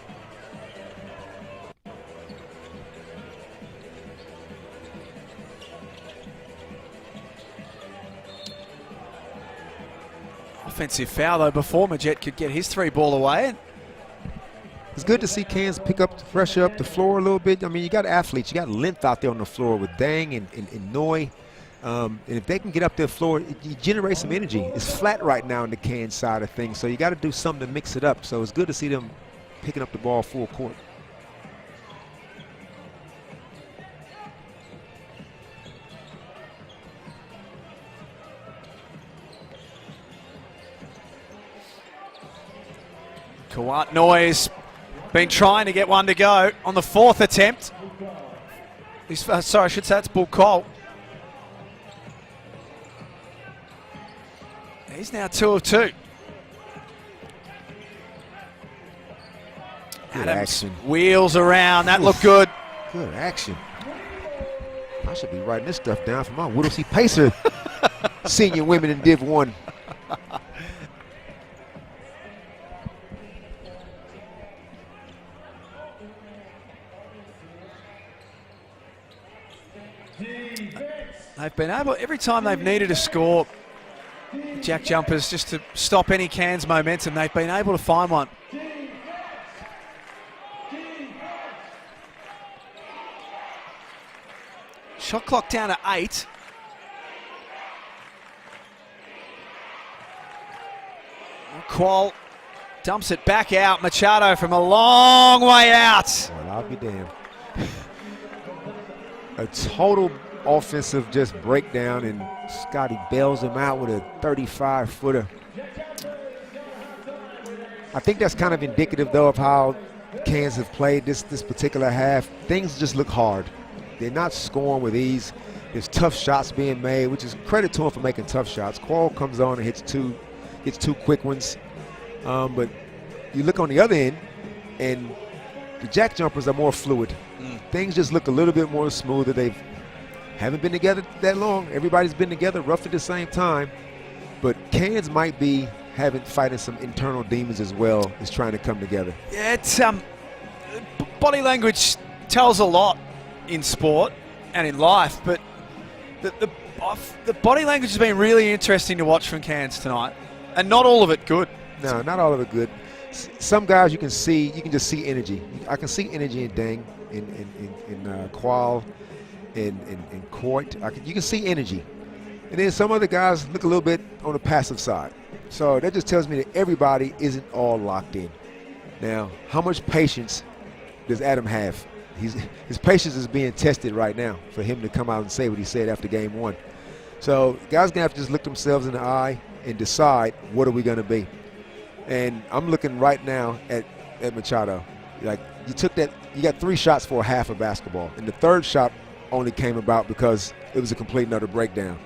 Offensive foul though before Majet could get his 3-ball away. It's good to see Cairns freshen up the floor a little bit. I mean, you got athletes, you got length out there on the floor with Deng and Noy. And if they can get up their floor, you generate some energy. It's flat right now on the Cairns side of things, so you got to do something to mix it up. So it's good to see them picking up the ball full court. Kawat Noy's been trying to get one to go on the 4th attempt. Sorry, I should say it's Bull Cole. He's now 2 of 2. Good Adams action. wheels around. That looked good. Good action. I should be writing this stuff down for my Whittlesey Pacer senior women in Div 1. They've been able, every time they've needed a score, Jack Jumpers, just to stop any Cairns momentum, they've been able to find one. Shot clock down to 8. Qual dumps it back out. Machado from a long way out. Well, I'll be damned. A total offensive just breakdown, and Scotty bails him out with a 35-footer. I think that's kind of indicative, though, of how Cairns have played this particular half. Things just look hard. They're not scoring with ease. There's tough shots being made, which is credit to him for making tough shots. Qual comes on and hits two quick ones. But you look on the other end, and the Jack Jumpers are more fluid. Things just look a little bit more smoother. They haven't been together that long. Everybody's been together roughly the same time. But Cairns might be fighting some internal demons as well as trying to come together. Yeah, it's body language tells a lot in sport and in life, but the body language has been really interesting to watch from Cairns tonight, and not all of it good. No, not all of it good. Some guys you can just see energy. I can see energy in Dang, in Qual, in Coit. You can see energy. And then some other guys look a little bit on the passive side. So that just tells me that everybody isn't all locked in. Now, how much patience does Adam have? His patience is being tested right now for him to come out and say what he said after game 1. So guys gonna have to just look themselves in the eye and decide, what are we gonna be? And I'm looking right now at Machado. Like, you got 3 shots for a half of basketball, and the third shot only came about because it was a complete and utter breakdown.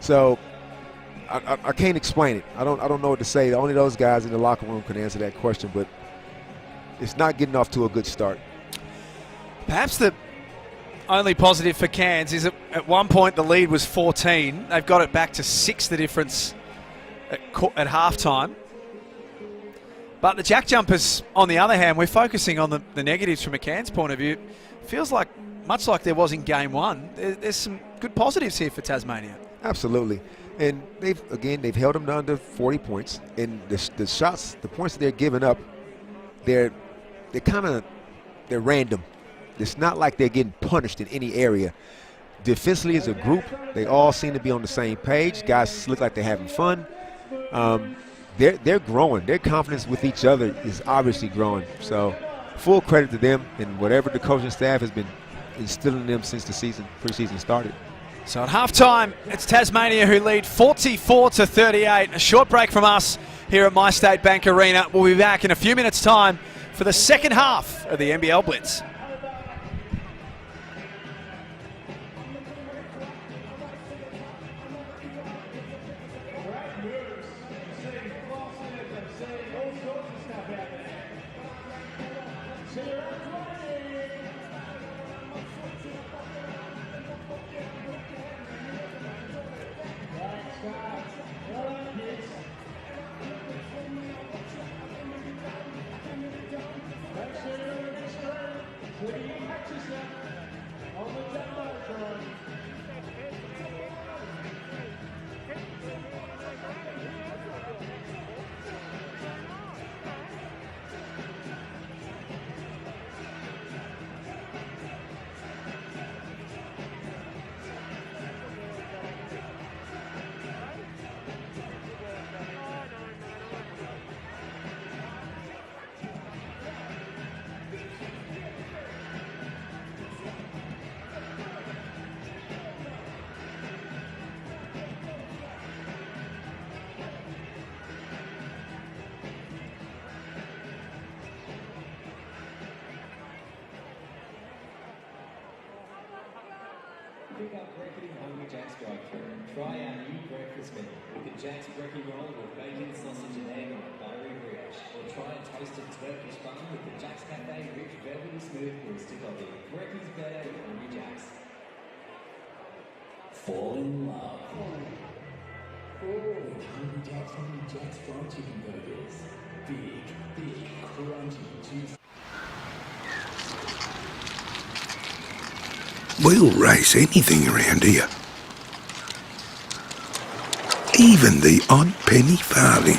So I can't explain it. I don't know what to say. Only those guys in the locker room can answer that question, but it's not getting off to a good start. Perhaps the only positive for Cairns is at one point the lead was 14. They've got it back to 6, the difference at halftime. But the Jack Jumpers, on the other hand, we're focusing on the negatives from a Cairns point of view. Feels like, much like there was in game 1, there's some good positives here for Tasmania. Absolutely. And they've held them to under 40 points. And the shots, the points that they're giving up, they're random. It's not like they're getting punished in any area. Defensively as a group, they all seem to be on the same page. Guys look like they're having fun. They're growing. Their confidence with each other is obviously growing. So full credit to them and whatever the coaching staff has been instilling in them since the preseason started. So at halftime, it's Tasmania who lead 44-38. A short break from us here at MyState Bank Arena. We'll be back in a few minutes' time for the second half of the NBL Blitz. Pick up Brekkie Hungry Jack's drive-thru. Try our new breakfast meal with the Jack's Brekkie roll with bacon, sausage and egg on a buttery brioche. Or try a toasted Turkish bun with the Jack's Cafe rich, velvety smooth roasted coffee. Brekkie's better with Hungry Jack's. Fall in love with Hungry Jack's fried chicken burgers. Big, crunchy, juicy. We'll race anything around here. Even the odd penny farthing.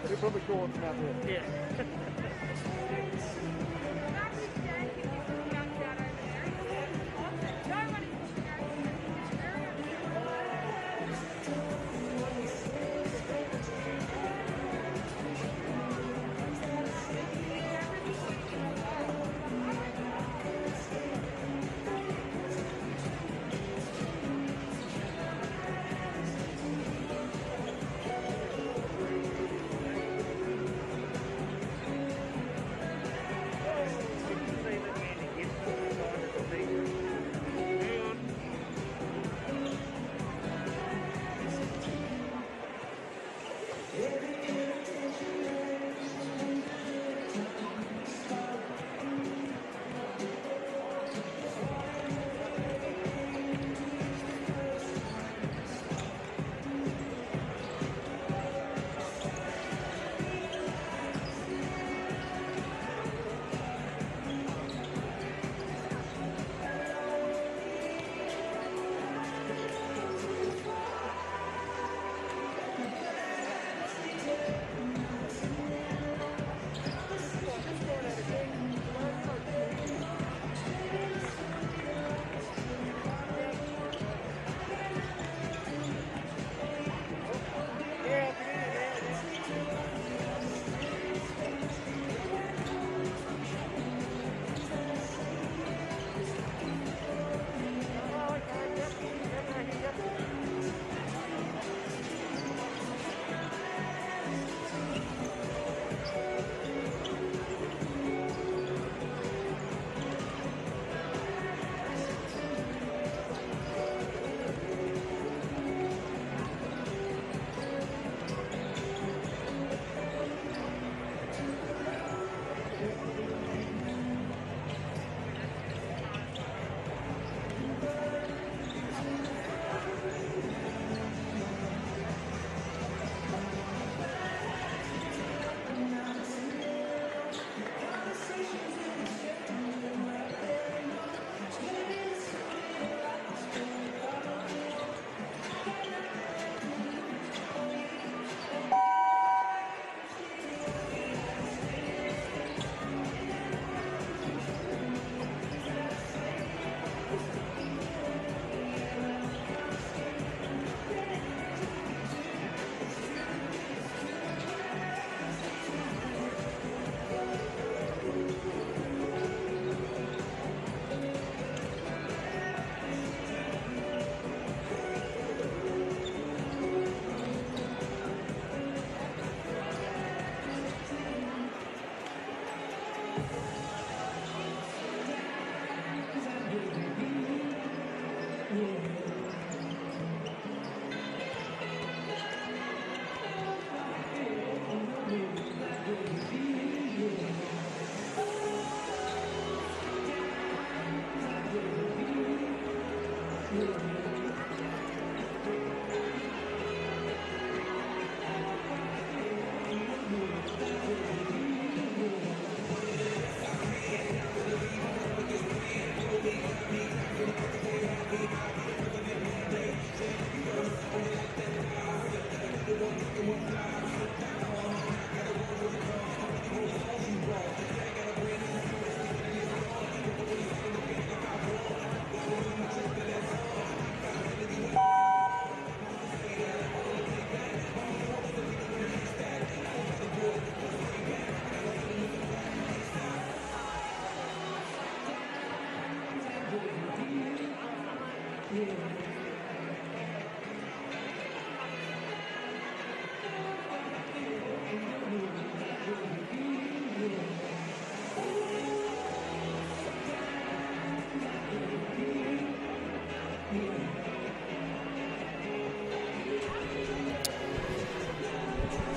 You're probably going from out there. Yeah.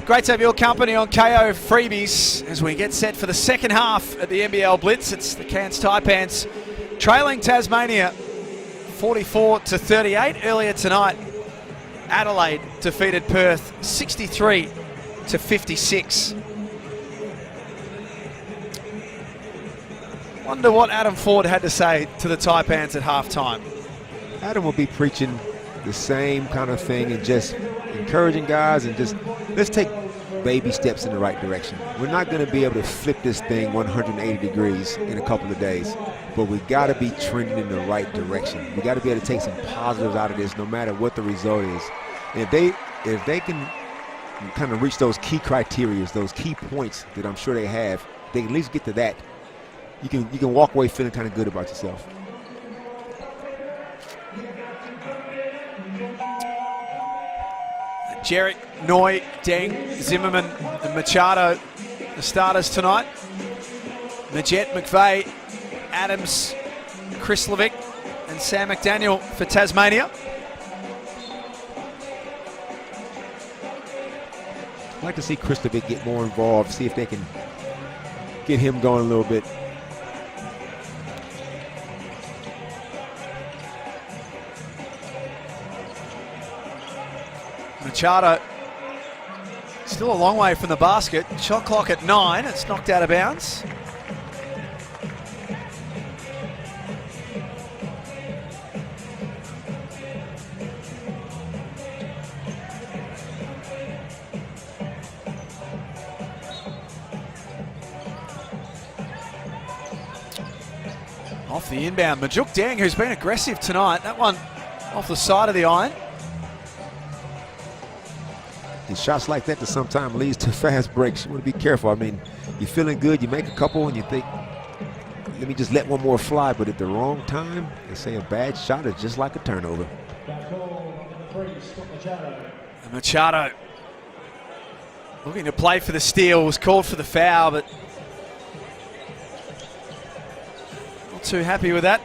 Great to have your company on KO Freebies as we get set for the second half at the NBL Blitz. It's the Cairns Taipans trailing Tasmania 44-38 earlier tonight. Adelaide defeated Perth 63-56. Wonder what Adam Ford had to say to the Taipans at halftime. Adam will be preaching the same kind of thing and just encouraging guys and just let's take baby steps in the right direction. We're not going to be able to flip this thing 180 degrees in a couple of days, but we got to be trending in the right direction. We got to be able to take some positives out of this no matter what the result is. And if they can kind of reach those key criteria, those key points that I'm sure they have, they can at least get to that. You can walk away feeling kind of good about yourself. Jarrett, Noy, Deng, Zimmerman and Machado, the starters tonight. Majet, McVeigh, Adams, Krislovic and Sam McDaniel for Tasmania. I'd like to see Krislovic get more involved, see if they can get him going a little bit. Machado still a long way from the basket. Shot clock at 9. It's knocked out of bounds. Off the inbound, Majuk Deng, who's been aggressive tonight. That one off the side of the iron. And shots like that sometimes leads to fast breaks. You want to be careful. I mean, you're feeling good, you make a couple and you think, let me just let one more fly, but at the wrong time, they say a bad shot is just like a turnover. And Machado looking to play for the steal, was called for the foul, but not too happy with that.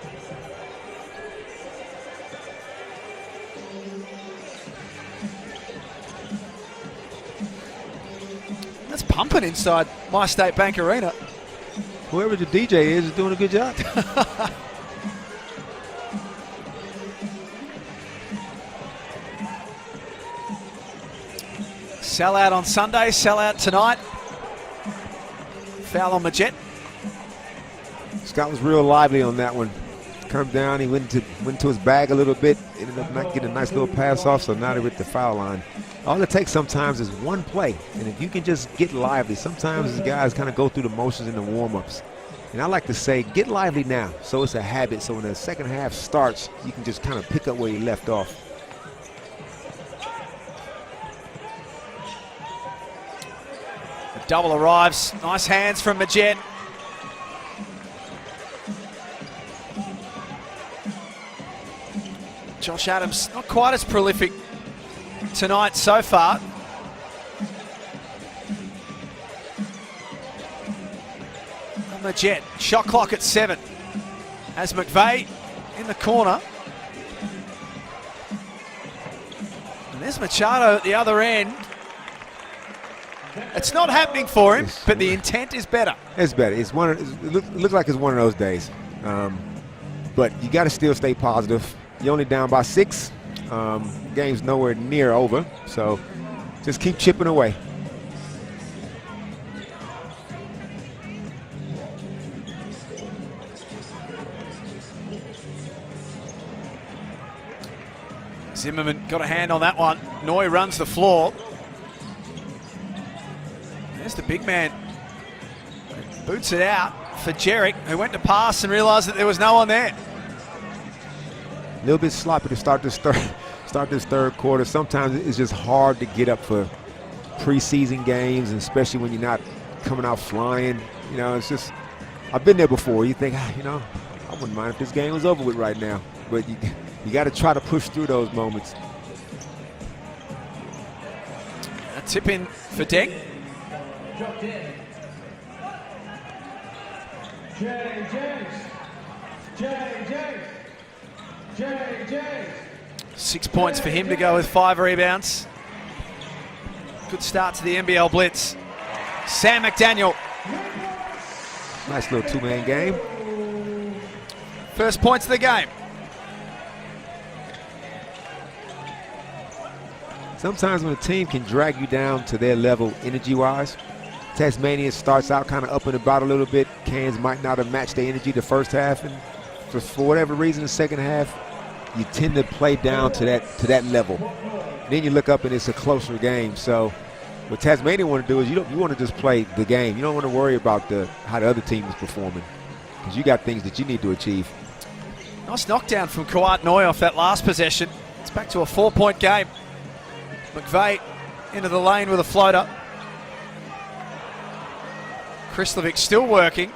That's pumping inside My State Bank Arena. Whoever the DJ is doing a good job. Sell out on Sunday, sell out tonight. Foul on Majet. Scott was real lively on that one. Come down, he went into his bag a little bit, ended up not getting a nice little pass off, so now they're at the foul line. All it takes sometimes is one play, and if you can just get lively, sometimes these guys kind of go through the motions in the warm-ups. And I like to say, get lively now, so it's a habit, so when the second half starts, you can just kind of pick up where you left off. The double arrives, nice hands from Majet. Josh Adams not quite as prolific tonight so far. Majet, shot clock at 7. As McVeigh in the corner. And there's Machado at the other end. It's not happening for him, but the intent is better. It's better. It looks like it's one of those days. But you got to still stay positive. You're only down by 6. Game's nowhere near over, so just keep chipping away. Zimmerman got a hand on that one. Noy runs the floor. There's the big man. Boots it out for Jarek, who went to pass and realised that there was no one there. A little bit sloppy to start this third quarter. Sometimes it's just hard to get up for preseason games, and especially when you're not coming out flying. You know, it's just, I've been there before. You think, you know, I wouldn't mind if this game was over with right now. But you got to try to push through those moments. A tip in for Deng. J. 6 points for him to go with 5 rebounds. Good start to the NBL Blitz. Sam McDaniel. Nice little two-man game. First points of the game. Sometimes when a team can drag you down to their level energy-wise, Tasmania starts out kind of up and about a little bit. Cairns might not have matched their energy the first half, and for whatever reason, the second half, you tend to play down to that level. And then you look up and it's a closer game. So what Tasmania want to do is you want to just play the game. You don't want to worry about how the other team is performing, because you got things that you need to achieve. Nice knockdown from Kuat Noy off that last possession. It's back to a 4-point game. McVeigh into the lane with a floater. Krislovic still working.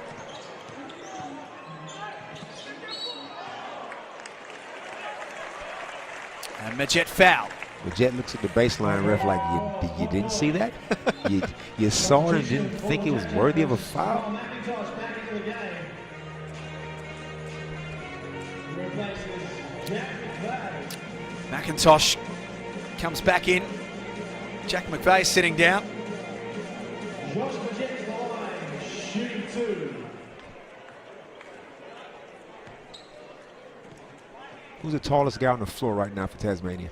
And Majet foul. Majet looks at the baseline ref like, you didn't see that? you saw it and didn't think it was worthy of a foul? McIntosh comes back in. Jack McVeigh sitting down. Who's the tallest guy on the floor right now for Tasmania?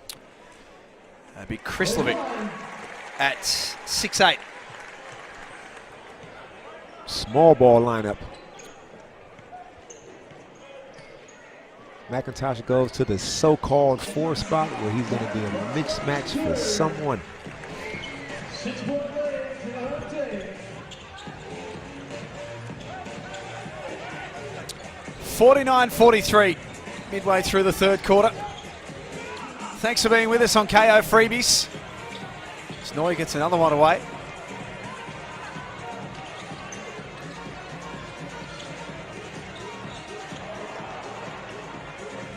That'd be Krislovic at 6'8". Small ball lineup. McIntosh goes to the so-called 4 spot where he's going to be a mismatch for someone. 49-43, midway through the third quarter. Thanks for being with us on KO Freebies. Snoy gets another one away.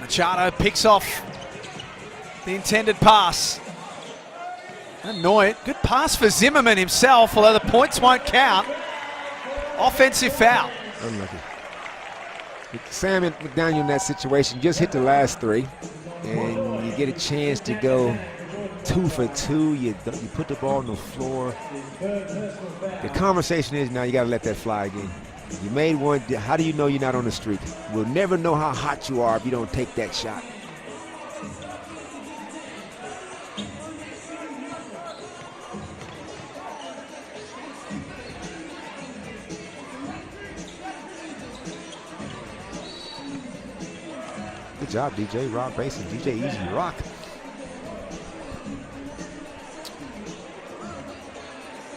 Machado picks off the intended pass. And Noy, good pass for Zimmerman himself, although the points won't count. Offensive foul. Unlucky. Sam McDaniel in that situation just hit the last 3, and you get a chance to go 2 for 2. You put the ball on the floor. The conversation is now you got to let that fly again. You made one. How do you know you're not on the streak? We'll never know how hot you are if you don't take that shot. Good job, DJ. Rob Basin, DJ Easy Rock.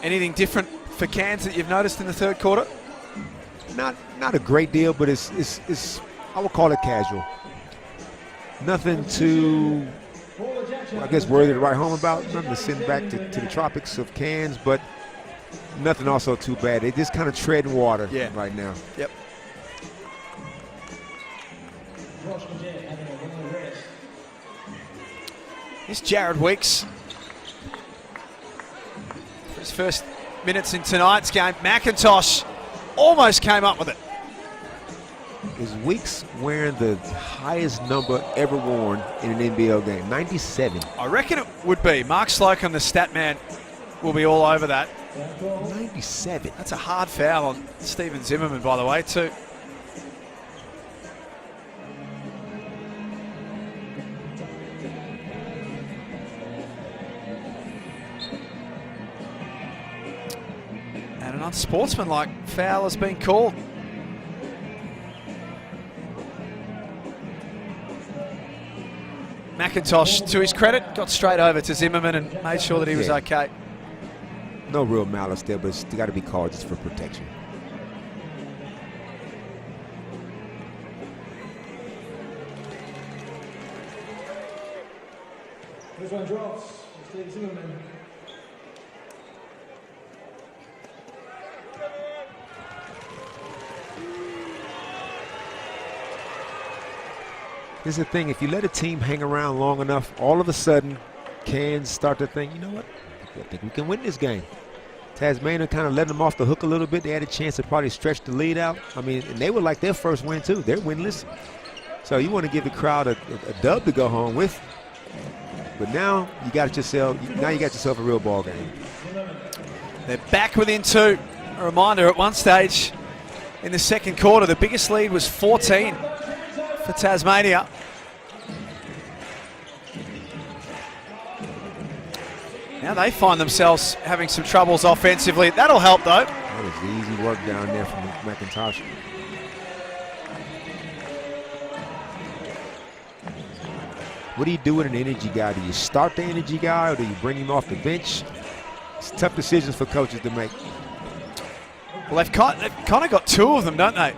Anything different for Cairns that you've noticed in the third quarter? Not a great deal, but it's I would call it casual. Nothing too, I guess, worthy to write home about. Nothing to send back to the tropics of Cairns, but nothing also too bad. They just kind of treading water right now. Yep. Here's Jared Weeks for his first minutes in tonight's game. McIntosh almost came up with it. Is Weeks wearing the highest number ever worn in an NBL game? 97. I reckon it would be. Mark Slocum, the stat man, will be all over that. 97. That's a hard foul on Steven Zimmerman, by the way, too. And an unsportsmanlike foul has been called. McIntosh, to his credit, got straight over to Zimmerman and made sure that he was okay. No real malice there, but it's got to be called just for protection. This one drops. Steve Zimmerman. Here's the thing, if you let a team hang around long enough, all of a sudden, Cairns start to think, you know what, I think we can win this game. Tasmania kind of let them off the hook a little bit. They had a chance to probably stretch the lead out. I mean, and they were like their first win too. They're winless. So you want to give the crowd a dub to go home with. But now you got yourself a real ball game. They're back within 2. A reminder, at one stage in the second quarter, the biggest lead was 14 for Tasmania. Now they find themselves having some troubles offensively. That'll help, though. That was easy work down there from McIntosh. What do you do with an energy guy? Do you start the energy guy or do you bring him off the bench? It's tough decisions for coaches to make. Well, they've kind of got 2 of them, don't they?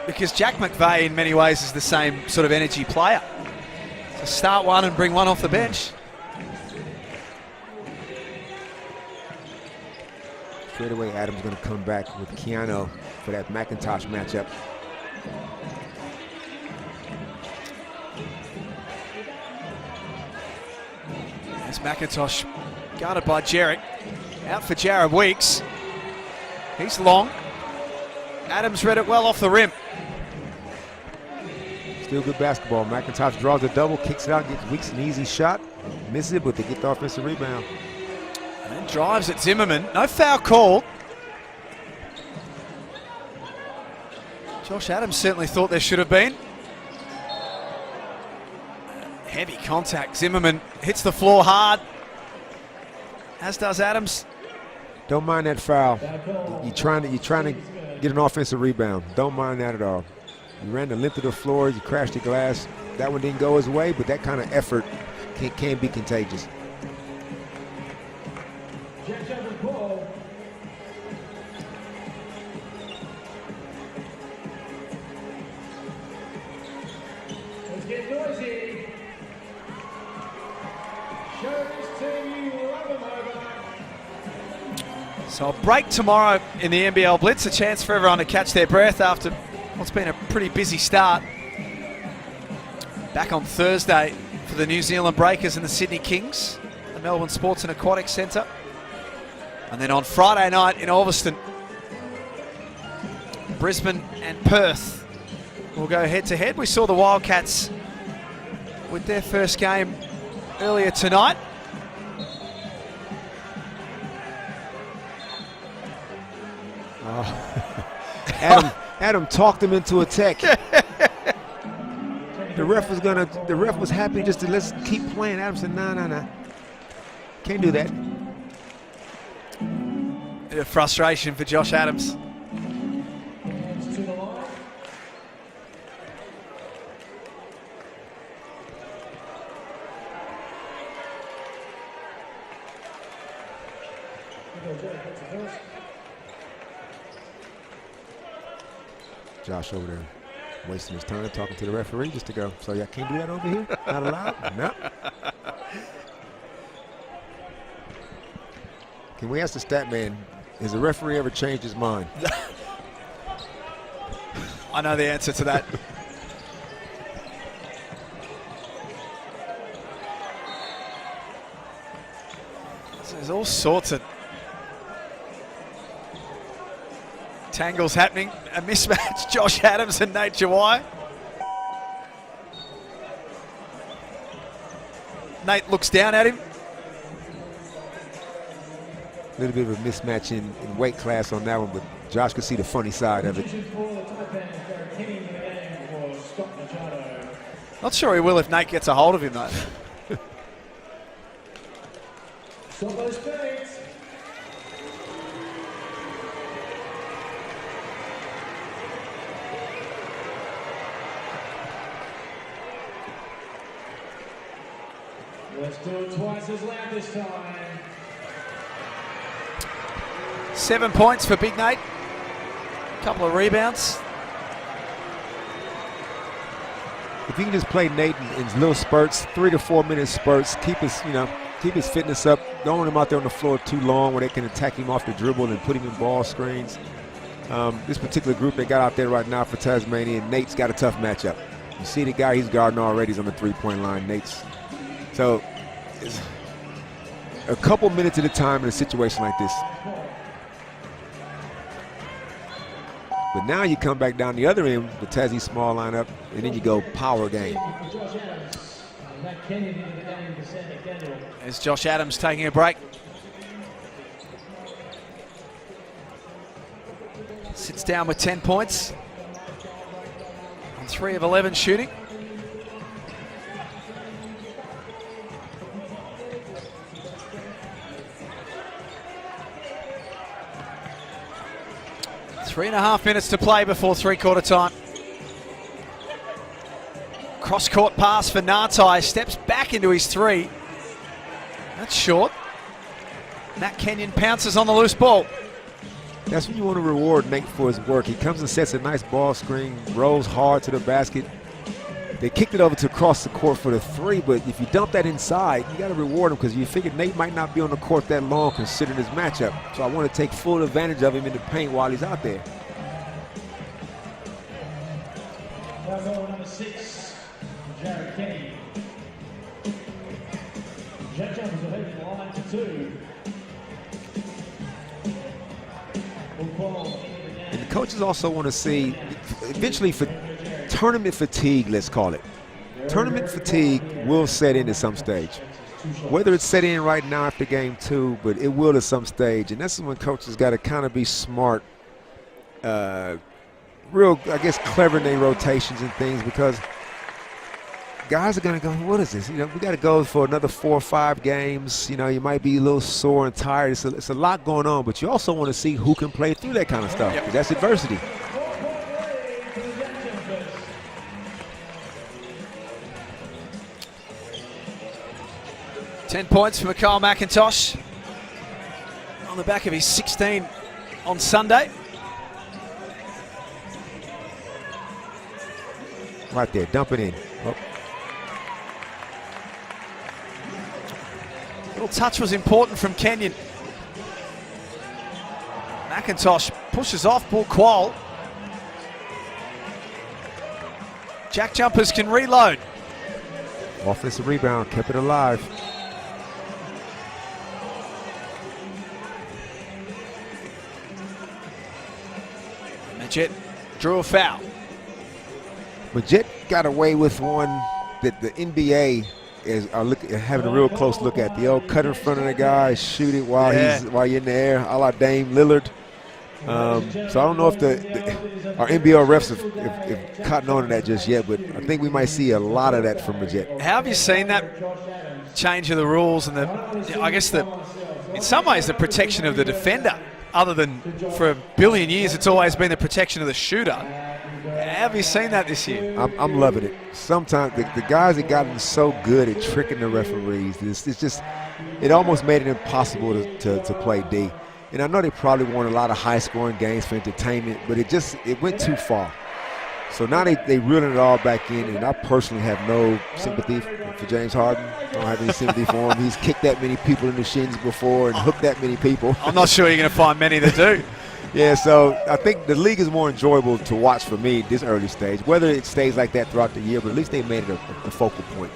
Because Jack McVeigh, in many ways, is the same sort of energy player. So start one and bring one off the bench. Straight away, Adams going to come back with Keanu for that McIntosh matchup. As McIntosh guarded by Jarrett. Out for Jared Weeks. He's long. Adams read it well off the rim. Still good basketball. McIntosh draws a double, kicks it out, gives Weeks an easy shot. Misses it, but they get the offensive rebound. And drives at Zimmerman. No foul call. Josh Adams certainly thought there should have been. Heavy contact. Zimmerman hits the floor hard, as does Adams. Don't mind that foul. You're trying to get an offensive rebound. Don't mind that at all. You ran the length of the floor, you crashed the glass. That one didn't go his way, but that kind of effort can be contagious. Let's get noisy. Show this team you love them over. So a break tomorrow in the NBL Blitz, a chance for everyone to catch their breath after what's been a pretty busy start. Back on Thursday for the New Zealand Breakers and the Sydney Kings, the Melbourne Sports and Aquatic Centre. And then on Friday night in Alveston, Brisbane and Perth will go head-to-head. We saw the Wildcats with their first game earlier tonight. Adam talked him into a tech. The ref was happy just to let's keep playing. Adam said, no. Can't do that. Bit of frustration for Josh Adams. To the line. Josh over there wasting his time talking to the referee just to go, so y'all can't do that over here? Not allowed? No. Can we ask the stat man, has the referee ever changed his mind? I know the answer to that. So there's all sorts of tangles happening. A mismatch, Josh Adams and Nate Jawai. Nate looks down at him. A little bit of a mismatch in weight class on that one, but Josh could see the funny side of it. Not sure he will if Nate gets a hold of him, though. Stop those fades. Let's do it twice as loud this time. 7 points for Big Nate. A couple of rebounds. If you can just play Nate in little spurts, 3 to 4 minute spurts, keep his fitness up. Don't want him out there on the floor too long where they can attack him off the dribble and put him in ball screens. This particular group they got out there right now for Tasmania, Nate's got a tough matchup. You see the guy he's guarding already is on the three-point line. So it's a couple minutes at a time in a situation like this. But now you come back down the other end with Tassie small lineup, and then you go power game. There's Josh Adams taking a break. Sits down with 10 points on 3 of 11 shooting. Three and a half minutes to play before three-quarter time. Cross-court pass for Ngatai, steps back into his three. That's short. Matt Kenyon pounces on the loose ball. That's when you want to reward Nate for his work. He comes and sets a nice ball screen, rolls hard to the basket. They kicked it over to across the court for the three, but if you dump that inside, you got to reward him because you figure Nate might not be on the court that long considering his matchup. So I want to take full advantage of him in the paint while he's out there. Foul ball number 6, Jared Kenny. JackJumpers are heading the line to 2. And the coaches also want to see, eventually for tournament fatigue, let's call it. Tournament fatigue will set in at some stage. Whether it's set in right now after game 2, but it will at some stage. And that's when coaches got to kind of be smart, real, I guess, clever in their rotations and things because guys are going to go, what is this? You know, we got to go for another 4 or 5 games. You know, you might be a little sore and tired. It's a lot going on, but you also want to see who can play through that kind of stuff. Yep. That's adversity. $10 points for Kyle McIntosh on the back of his 16 on Sunday. Right there, dump it in. Oh. Little touch was important from Kenyon. McIntosh pushes off Bull Qual. JackJumpers can reload. Offensive rebound, kept it alive. Majette drew a foul. Majette got away with one that the NBA is having a real close look at. The old cut in front of the guy, shoot it while you're in the air, a la Dame Lillard. So I don't know if our NBL refs have caught on to that just yet, but I think we might see a lot of that from Majette. How have you seen that change of the rules and I guess in some ways the protection of the defender, other than for a billion years it's always been the protection of the shooter. Have you seen that this year? I'm loving it. Sometimes the guys have gotten so good at tricking the referees. It's just, it almost made it impossible to play D. And I know they probably want a lot of high-scoring games for entertainment, but it went too far. So now they reeling it all back in, and I personally have no sympathy for James Harden. I don't have any sympathy for him. He's kicked that many people in the shins before and hooked that many people. I'm not sure you're going to find many that do. Yeah, so I think the league is more enjoyable to watch for me this early stage, whether it stays like that throughout the year, but at least they made it a focal point.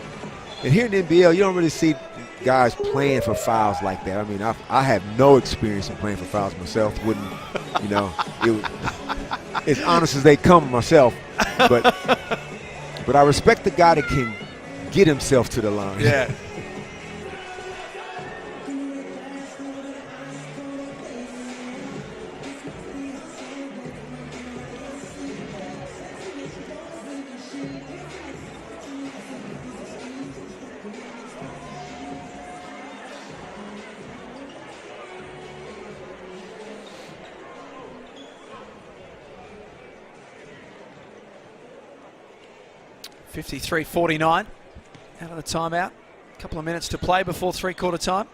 And here in the NBL, you don't really see guys playing for fouls like that. I mean, I have no experience in playing for fouls myself. Wouldn't, you know, as honest as they come myself. But I respect the guy that can get himself to the line. Yeah. $53-49 out of the timeout. A couple of minutes to play before three-quarter time.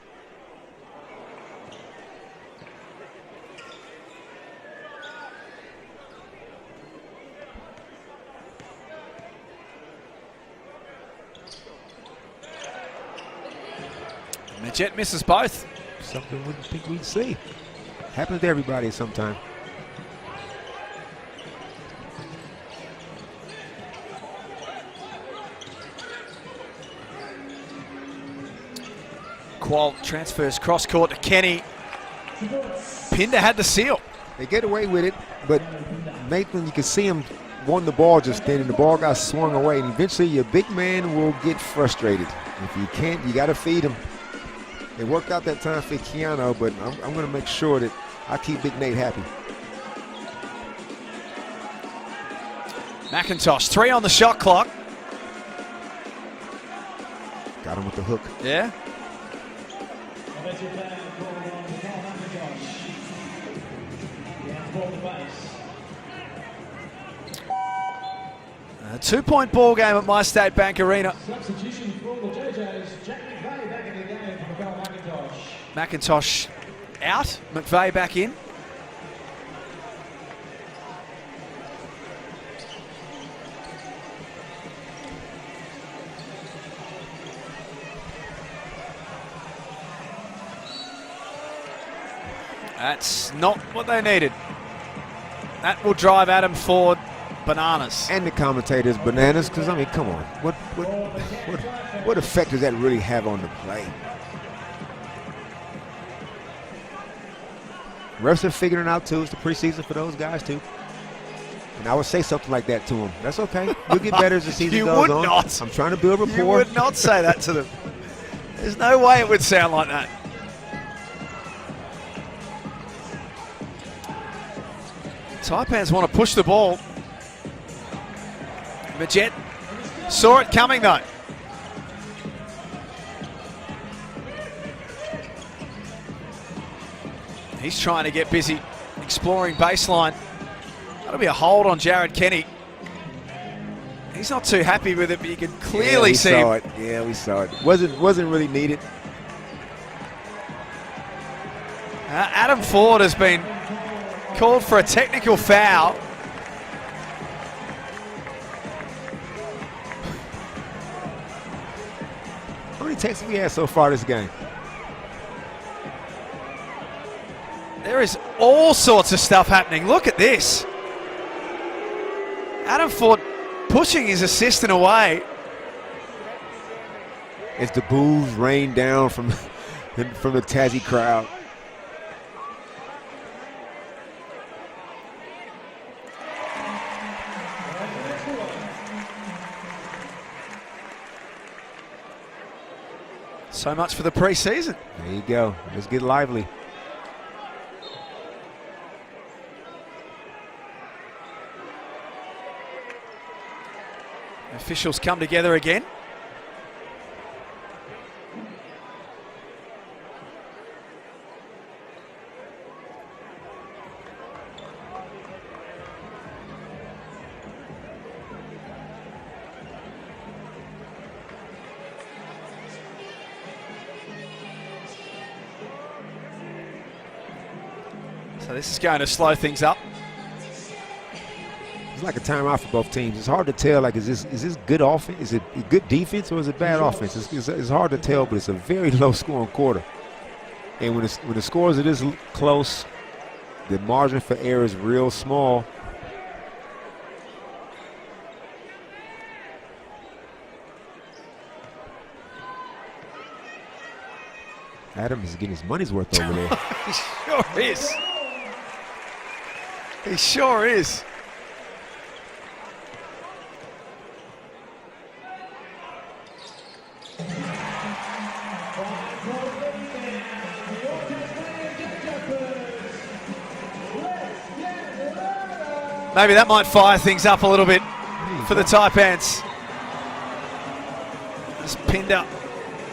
Majette misses both. Something we didn't think we'd see. Happens to everybody sometime. Qual transfers cross-court to Kenny. Pinder had the seal. They get away with it, but Nathan, you can see him won the ball just then, and the ball got swung away, and eventually your big man will get frustrated. If you can't, you got to feed him. It worked out that time for Keanu, but I'm going to make sure that I keep Big Nate happy. McIntosh, 3 on the shot clock. Got him with the hook. Yeah. Offensive foul called on McIntosh. He has ball to base. A 2-point ball game at My State Bank Arena. Substitution for the JJs. Jack McVeigh back in the game for McIntosh. McIntosh out, McVeigh back in. That's not what they needed. That will drive Adam Ford bananas. And the commentators bananas, because I mean, come on, what effect does that really have on the play? Refs are figuring it out too. It's the preseason for those guys too. And I would say something like that to them. That's okay. You'll get better as the season goes on. You would not. I'm trying to build rapport. You would not say that to them. There's no way it would sound like that. Taipans want to push the ball. Majet saw it coming though. He's trying to get busy exploring baseline. That'll be a hold on Jared Kenny. He's not too happy with it, but you can clearly see saw him. it. Yeah, we saw it. Wasn't really needed. Adam Ford has been called for a technical foul. How many takes have we had so far this game? There is all sorts of stuff happening. Look at this. Adam Ford pushing his assistant away. As the boos rain down from the Tassie crowd. So much for the preseason. There you go. Let's get lively. Officials come together again. So this is going to slow things up. It's like a timeout for both teams. It's hard to tell. Like, is this good offense? Is it good defense or is it bad offense? It's hard to tell, but it's a very low-scoring quarter. And when the scores are this close, the margin for error is real small. Adam is getting his money's worth over there. He sure is. He sure is. Maybe that might fire things up a little bit for the Taipans. Just pinned up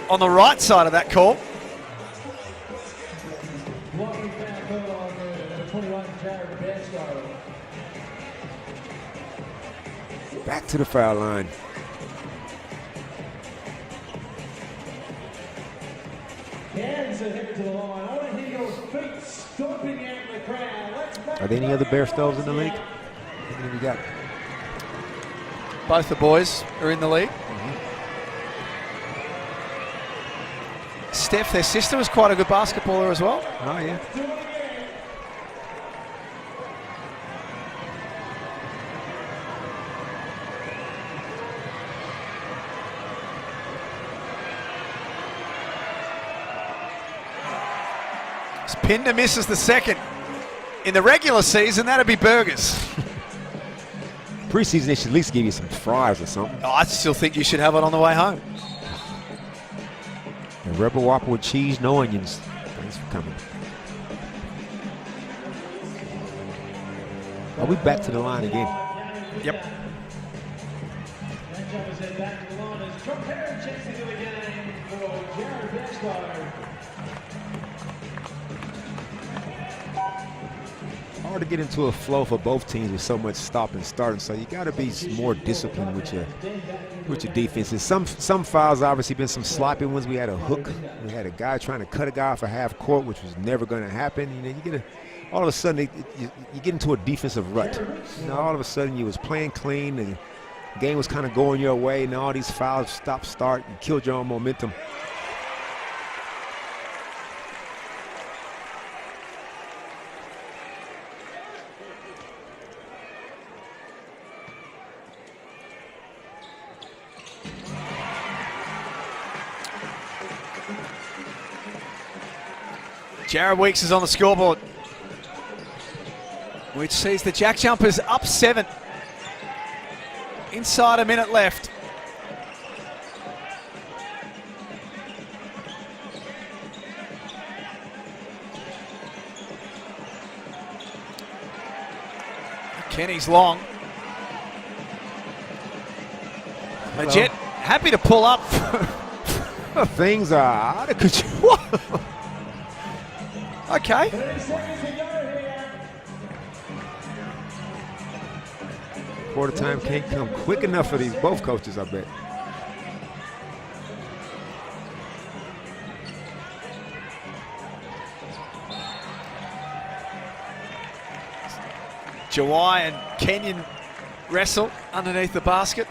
on the right side of that call. Blocking foul called on number 21, Jared Bairstow. Back to the foul line. Cairns are headed to the line. I want to hear your feet stomping out in the crowd. Are there any other Bairstows in the league? How many we got? Both the boys are in the league. Steph, their sister, was quite a good basketballer as well. Oh, yeah. Pinder misses the second. In the regular season, that'd be burgers. Preseason, they should at least give you some fries or something. I still think you should have it on the way home. A Rebel Whopper with cheese, no onions. Thanks for coming. Are we back to the line again? Yep. JackJumpers head back to the line as Trump Perry checks into the game for Jared Bashlow. Hard to get into a flow for both teams with so much stop and starting, so you got to be more disciplined with your defenses. Some fouls, obviously been some sloppy ones. We had a hook. We had a guy trying to cut a guy off a half court, which was never going to happen. You know, you get all of a sudden you get into a defensive rut. You know, all of a sudden you was playing clean and the game was kind of going your way, and all these fouls, stop, start, and killed your own momentum. Jared Weeks is on the scoreboard, which sees the JackJumpers up 7. Inside a minute left. Kenny's long. Majette happy to pull up. Things are out of control. Okay. Quarter time can't come quick enough for these both coaches, I bet. Jawai and Kenyon wrestle underneath the basket.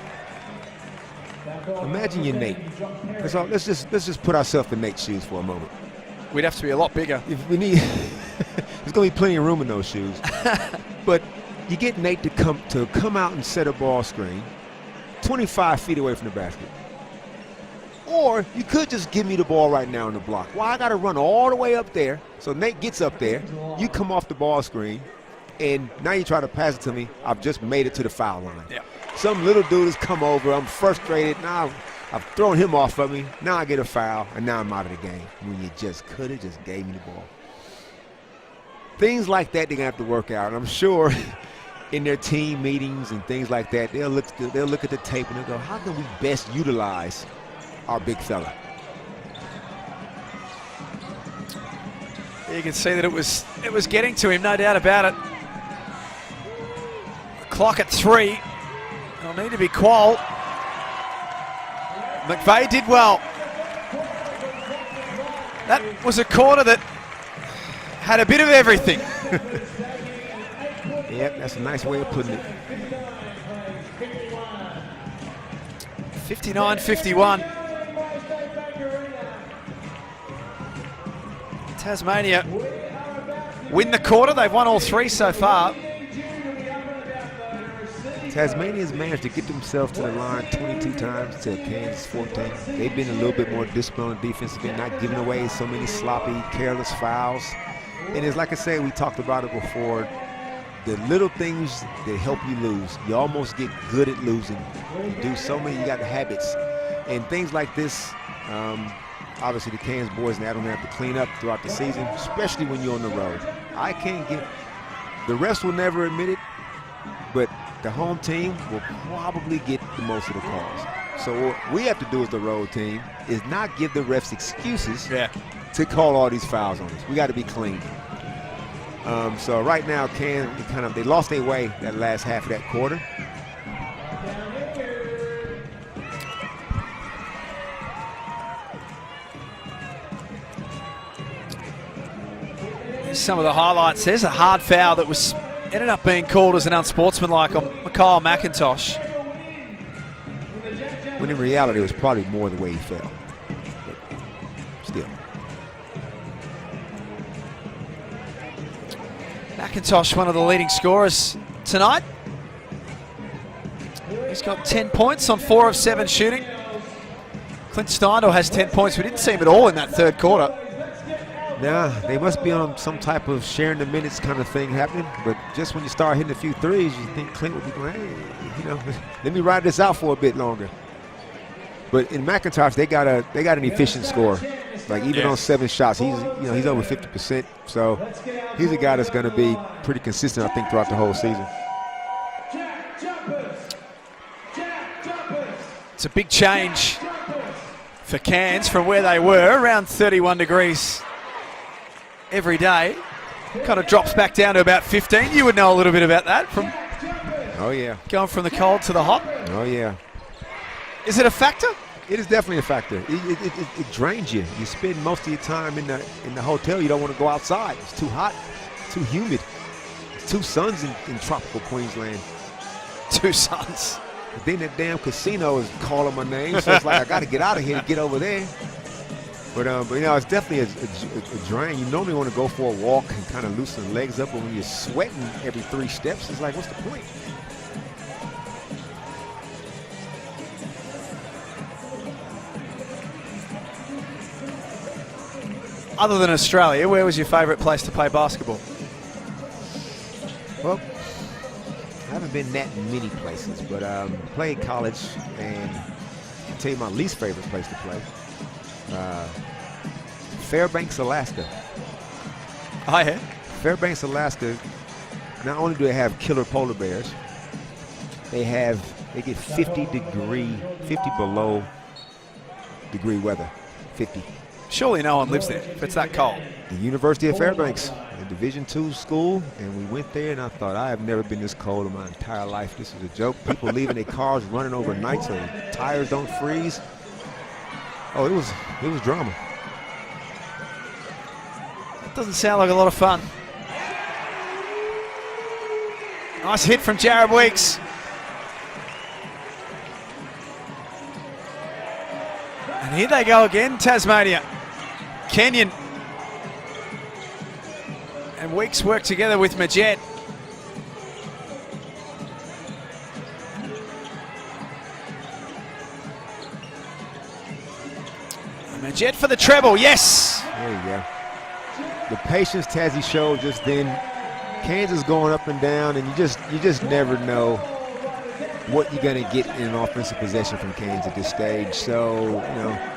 Imagine you're Nate. Let's just put ourselves in Nate's shoes for a moment. We'd have to be a lot bigger. If we need, there's going to be plenty of room in those shoes. But you get Nate to come out and set a ball screen 25 feet away from the basket. Or you could just give me the ball right now on the block. Well, I got to run all the way up there. So Nate gets up there. You come off the ball screen. And now you try to pass it to me. I've just made it to the foul line. Yeah. Some little dude has come over. I'm frustrated. Now I've thrown him off of me. Now I get a foul, and now I'm out of the game. When you just could have just gave me the ball. Things like that they're going to have to work out. And I'm sure in their team meetings and things like that, they'll look at the tape and they'll go, how can we best utilize our big fella? You can see that it was getting to him, no doubt about it. Clock at 3. It'll need to be Qual. McVeigh did well. That was a quarter that had a bit of everything. Yep, that's a nice way of putting it. 59-51. Tasmania win the quarter. They've won all 3 so far. Tasmania's managed to get themselves to the line 22 times to Cairns 14. They've been a little bit more disciplined on defense, been not giving away so many sloppy, careless fouls. And it's like I said, we talked about it before, the little things that help you lose. You almost get good at losing. You do so many, you got habits. And things like this, obviously the Cairns boys now don't have to clean up throughout the season, especially when you're on the road. I can't get, the refs will never admit it, but the home team will probably get the most of the calls. So what we have to do as the road team is not give the refs excuses to call all these fouls on us. We got to be clean. So right now, Cairns they lost their way that last half of that quarter. Some of the highlights. There's a hard foul that ended up being called as an unsportsmanlike on Kyle McIntosh. When in reality, it was probably more the way he fell. But still. McIntosh, one of the leading scorers tonight. He's got 10 points on 4 of 7 shooting. Clint Steindl has 10 points. We didn't see him at all in that third quarter. Nah, they must be on some type of sharing the minutes kind of thing happening. But just when you start hitting a few threes, you think Clint would be going, hey, let me ride this out for a bit longer. But in McIntosh, they got an efficient score. Like even on 7 shots, he's over 50%. So he's a guy that's going to be pretty consistent, I think, throughout the whole season. It's a big change for Cairns from where they were, around 31 degrees every day. Kind of drops back down to about 15. You would know a little bit about that from going from the cold to the hot. Oh, yeah. Is it a factor? It is definitely a factor. It drains you. You spend most of your time in the hotel. You don't want to go outside. It's too hot, too humid. It's 2 suns in tropical Queensland. 2 suns. But then that damn casino is calling my name, so it's like I got to get out of here and get over there. But you know, it's definitely a drain. You normally want to go for a walk and kind of loosen the legs up, but when you're sweating every 3 steps, it's like, what's the point? Other than Australia, where was your favourite place to play basketball? Well, I haven't been that many places, but played college, and I'll tell you my least favorite place to play. Fairbanks, Alaska. Oh, yeah? Fairbanks, Alaska, not only do they have killer polar bears, they get 50 below degree weather, 50. Surely no one lives there if it's that cold. The University of Fairbanks, a Division II school, and we went there, and I thought, I have never been this cold in my entire life. This is a joke. People leaving their cars running overnight so their tires don't freeze. Oh, it was drama. That doesn't sound like a lot of fun. Nice hit from Jared Weeks. And here they go again, Tasmania. Kenyon. And Weeks work together with Majet. Majet for the treble, yes! There you go. The patience Tassie showed just then. Kansas going up and down, and you just never know what you're going to get in an offensive possession from Cairns at this stage. So, you know,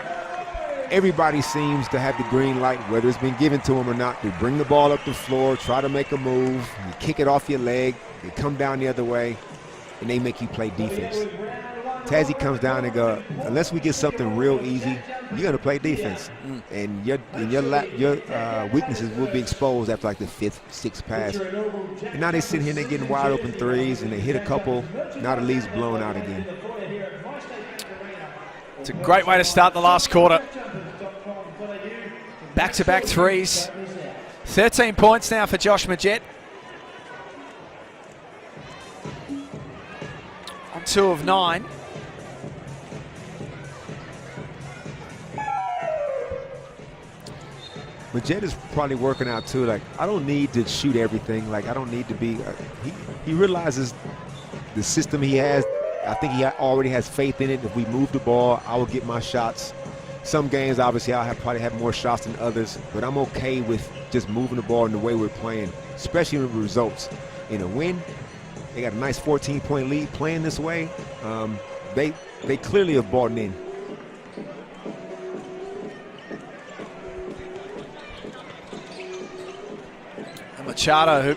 everybody seems to have the green light, whether it's been given to them or not, to bring the ball up the floor, try to make a move, you kick it off your leg, they come down the other way, and they make you play defense. Tassie comes down and go, unless we get something real easy, you're going to play defense. And your weaknesses will be exposed after like the 5th, 6th pass. And now they sit here and they're getting wide open threes, and they hit a couple, now the lead's blown out again. It's a great way to start the last quarter. Back-to-back threes. 13 points now for Josh Majet. On 2 of 9. Majet is probably working out too. Like, I don't need to shoot everything. Like, I don't need to be. He realizes the system he has. I think he already has faith in it. If we move the ball, I will get my shots. Some games, obviously, I'll probably have more shots than others, but I'm okay with just moving the ball in the way we're playing, especially with results. In a win, they got a nice 14-point lead playing this way. They clearly have bought in. Machado,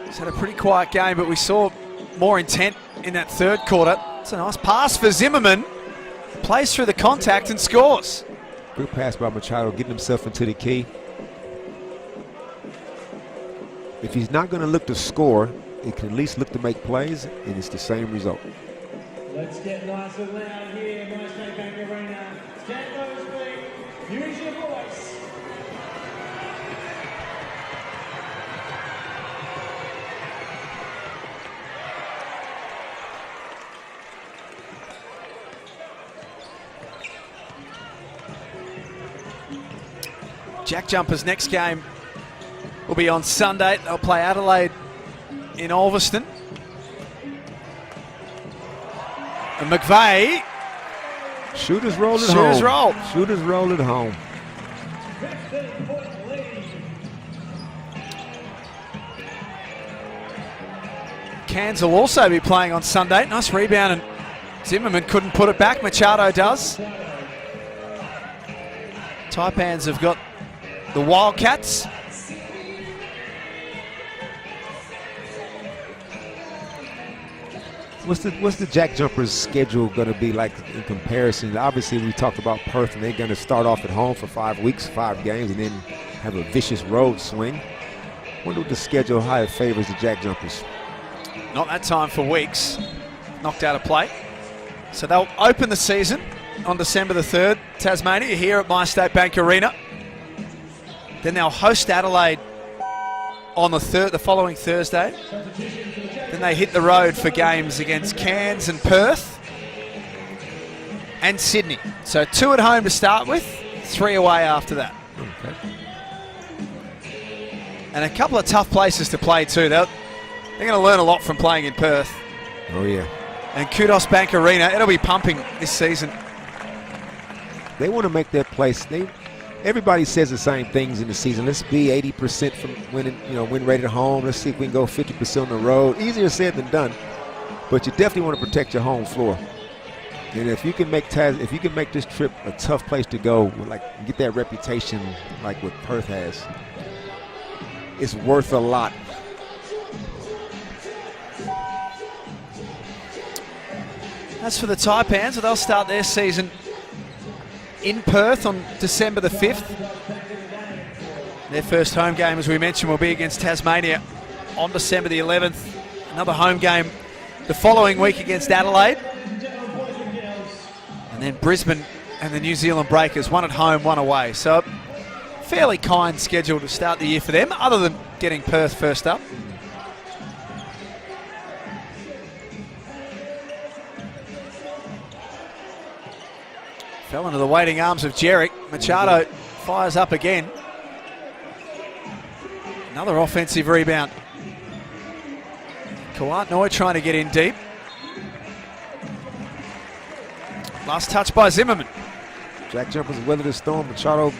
who's had a pretty quiet game, but we saw more intent in that 3rd quarter. It's a nice pass for Zimmerman. Plays through the contact and scores. Good pass by Machado, getting himself into the key. If he's not going to look to score, he can at least look to make plays, and it's the same result. Let's get nice and loud here in my State Bank Arena. Stand those feet. Use your voice. JackJumpers' next game will be on Sunday. They'll play Adelaide in Ulverston. And McVeigh. Shooters roll at home. Shooters roll. Shooters roll at home. Cairns will also be playing on Sunday. Nice rebound, and Zimmerman couldn't put it back. Machado does. Taipans have got the Wildcats. What's the Jack Jumpers schedule going to be like in comparison? Obviously, we talked about Perth, and they're going to start off at home for 5 weeks, 5 games, and then have a vicious road swing. I wonder what the schedule, how it favors the Jack Jumpers. Not that time for weeks. Knocked out of play. So they'll open the season on December the 3rd. Tasmania here at MyState Bank Arena. Then they'll host Adelaide on the following Thursday. Then they hit the road for games against Cairns and Perth and Sydney. So 2 at home to start with, 3 away after that. Okay. And a couple of tough places to play too. They're going to learn a lot from playing in Perth. Oh, yeah. And Kudos Bank Arena, it'll be pumping this season. They want to make their place. Everybody says the same things in the season. Let's be 80% from win rate at home. Let's see if we can go 50% on the road. Easier said than done, but you definitely want to protect your home floor. And if you can make this trip a tough place to go, like get that reputation like what Perth has, it's worth a lot. As for the Taipans, they'll start their season in Perth on December the 5th. Their first home game, as we mentioned, will be against Tasmania on December the 11th. Another home game the following week against Adelaide. And then Brisbane and the New Zealand Breakers, 1 at home, 1 away. So fairly kind schedule to start the year for them, other than getting Perth first up. Fell into the waiting arms of Jerick. Machado fires up again. Another offensive rebound. Kawatnoy trying to get in deep. Last touch by Zimmerman. Jack Jumpers weather the storm. Machado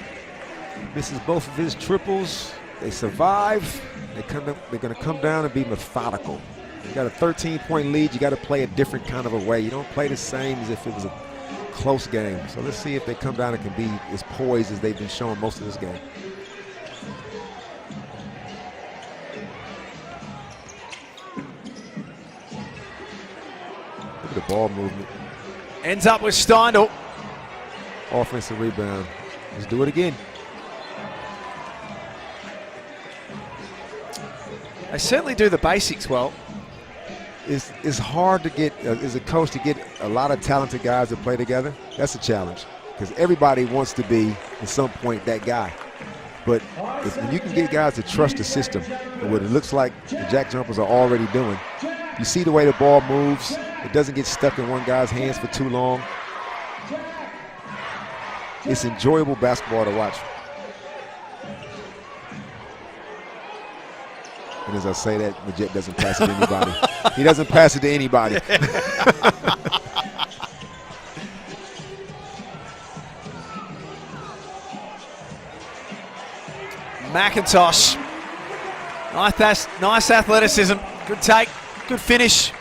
misses both of his triples. They survive. They're going to come down and be methodical. You got a 13-point lead. You got to play a different kind of a way. You don't play the same as if it was a close game. So let's see if they come down and can be as poised as they've been showing most of this game. Look at the ball movement. Ends up with Steindl. Offensive rebound. Let's do it again. They certainly do the basics well. It's hard to get, as a coach, to get a lot of talented guys to play together. That's a challenge because everybody wants to be, at some point, that guy. But if you can get guys to trust the system, and what it looks like the Jack Jumpers are already doing, you see the way the ball moves. It doesn't get stuck in one guy's hands for too long. It's enjoyable basketball to watch. And as I say that, Majette doesn't pass it to anybody. He doesn't pass it to anybody. McIntosh. Nice athleticism. Good take. Good finish.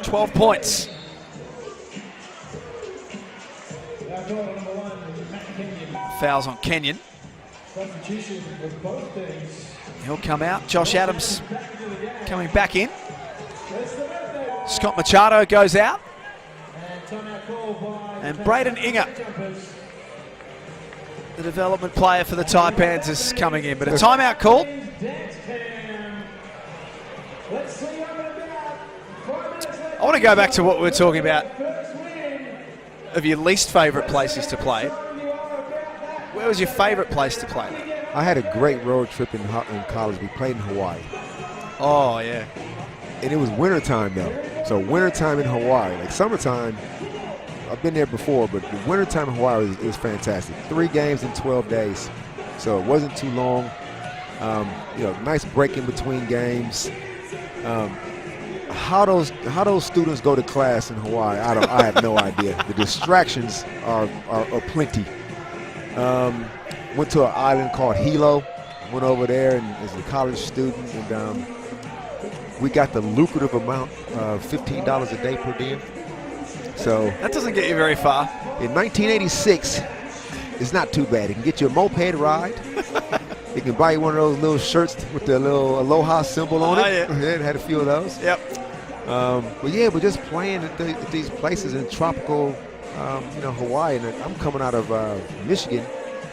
12 points. Fouls on Kenyon. He'll come out. Josh Adams coming back in. Scott Machado goes out. And Braden Inger, the development player for the Taipans, is coming in. But a timeout called. I want to go back to what we were talking about of your least favourite places to play. Where was your favourite place to play? I had a great road trip in college. We played in Hawaii. Oh, yeah. And it was wintertime, though. So wintertime in Hawaii. Like summertime, I've been there before, but the wintertime in Hawaii was fantastic. 3 games in 12 days. So it wasn't too long. Nice break in between games. How those students go to class in Hawaii, I have no idea. The distractions are plenty. Went to an island called Hilo. Went over there and as a college student, and we got the lucrative amount of $15 a day per diem. So that doesn't get you very far. In 1986, it's not too bad. It can get you a moped ride, He can buy you one of those little shirts with the little aloha symbol on it. Yeah. It had a few of those. Yep. But yeah, we're just playing at these places in tropical, Hawaii. And I'm coming out of Michigan.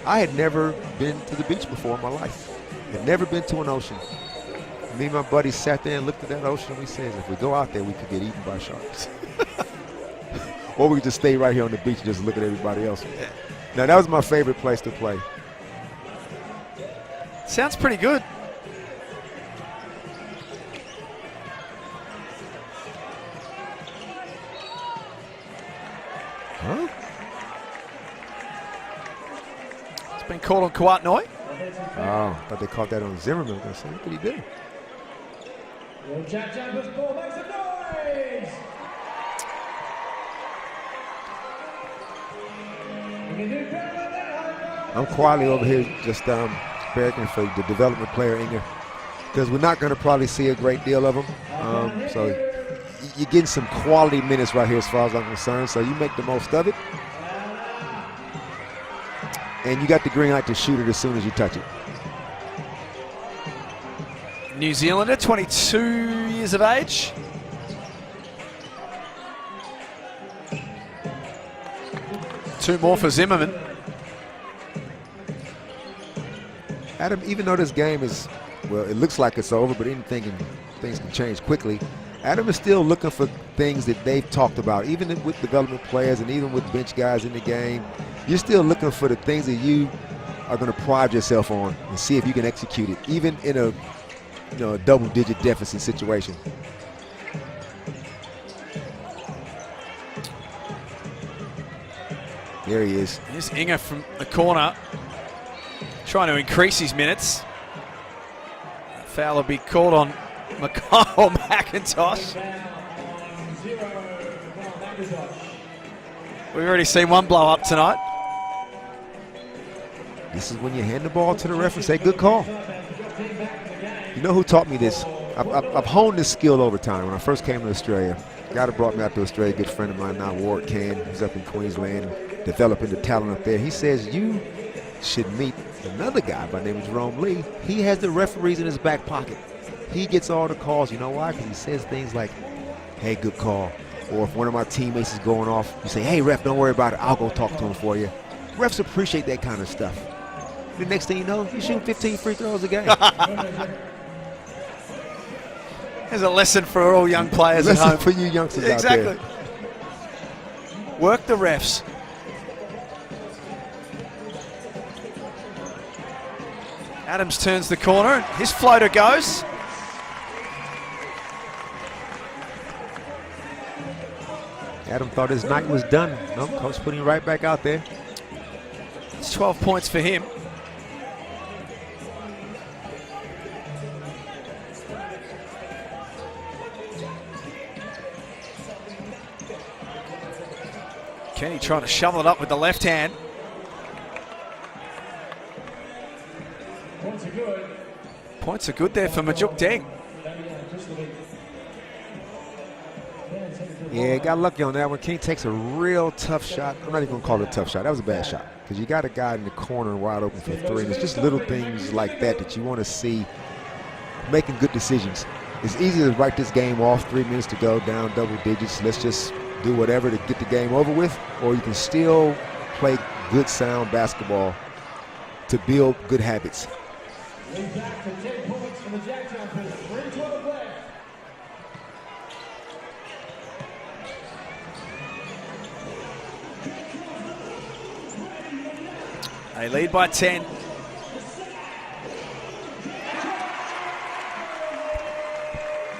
I had never been to the beach before in my life. Had never been to an ocean. Me and my buddy sat there and looked at that ocean. We said, if we go out there, we could get eaten by sharks. Or we could just stay right here on the beach and just look at everybody else. Yeah. Now, that was my favorite place to play. Sounds pretty good. Huh? It's been called on Kawatnoi. Oh, I thought they caught that on Zimmerman. I was gonna say, what did he do? Will JackJumpers ball make some noise? You can do better than that, I'm quietly over here just begging for the development player, Inga, because we're not going to probably see a great deal of him. So you're getting some quality minutes right here as far as I'm concerned, so you make the most of it. And you got the green light to shoot it as soon as you touch it. New Zealander, 22 years of age. Two more for Zimmerman. Adam, even though this game is, well, it looks like it's over, but things can change quickly. Adam is still looking for things that they've talked about, even with development players and even with bench guys in the game. You're still looking for the things that you are going to pride yourself on and see if you can execute it, even in a double-digit deficit situation. There he is. Here's Inga from the corner, trying to increase his minutes. Foul will be called on McIntosh. We've already seen one blow up tonight. This is when you hand the ball to the ref and say, good call. You know who taught me this? I've honed this skill over time. When I first came to Australia, a guy that brought me out to Australia, a good friend of mine now, Ward Can, who's up in Queensland, developing the talent up there. He says, you should meet another guy by the name of Jerome Lee. He has the referees in his back pocket. He gets all the calls. You know why? Because he says things like, hey, good call. Or if one of my teammates is going off, you say, hey, ref, don't worry about it. I'll go talk to him for you. Refs appreciate that kind of stuff. The next thing you know, you shoot 15 free throws a game. There's a lesson for all young players at home. For you youngsters exactly. out there. Work the refs. Adams turns the corner and his floater goes. Adam thought his night was done. No, coach put him right back out there. It's 12 points for him. Kenny trying to shovel it up with the left hand. Points are good. Points are good there for Majuk Deng. Yeah, got lucky on that one. King takes a real tough shot. I'm not even going to call it a tough shot. That was a bad shot because you got a guy in the corner wide open for three. And it's just little things like that you want to see making good decisions. It's easy to write this game off, 3 minutes to go, down double digits. Let's just do whatever to get the game over with. Or you can still play good, sound basketball to build good habits. Lead back to 10 points for the JackJumpers. 3:12 left. They lead by 10.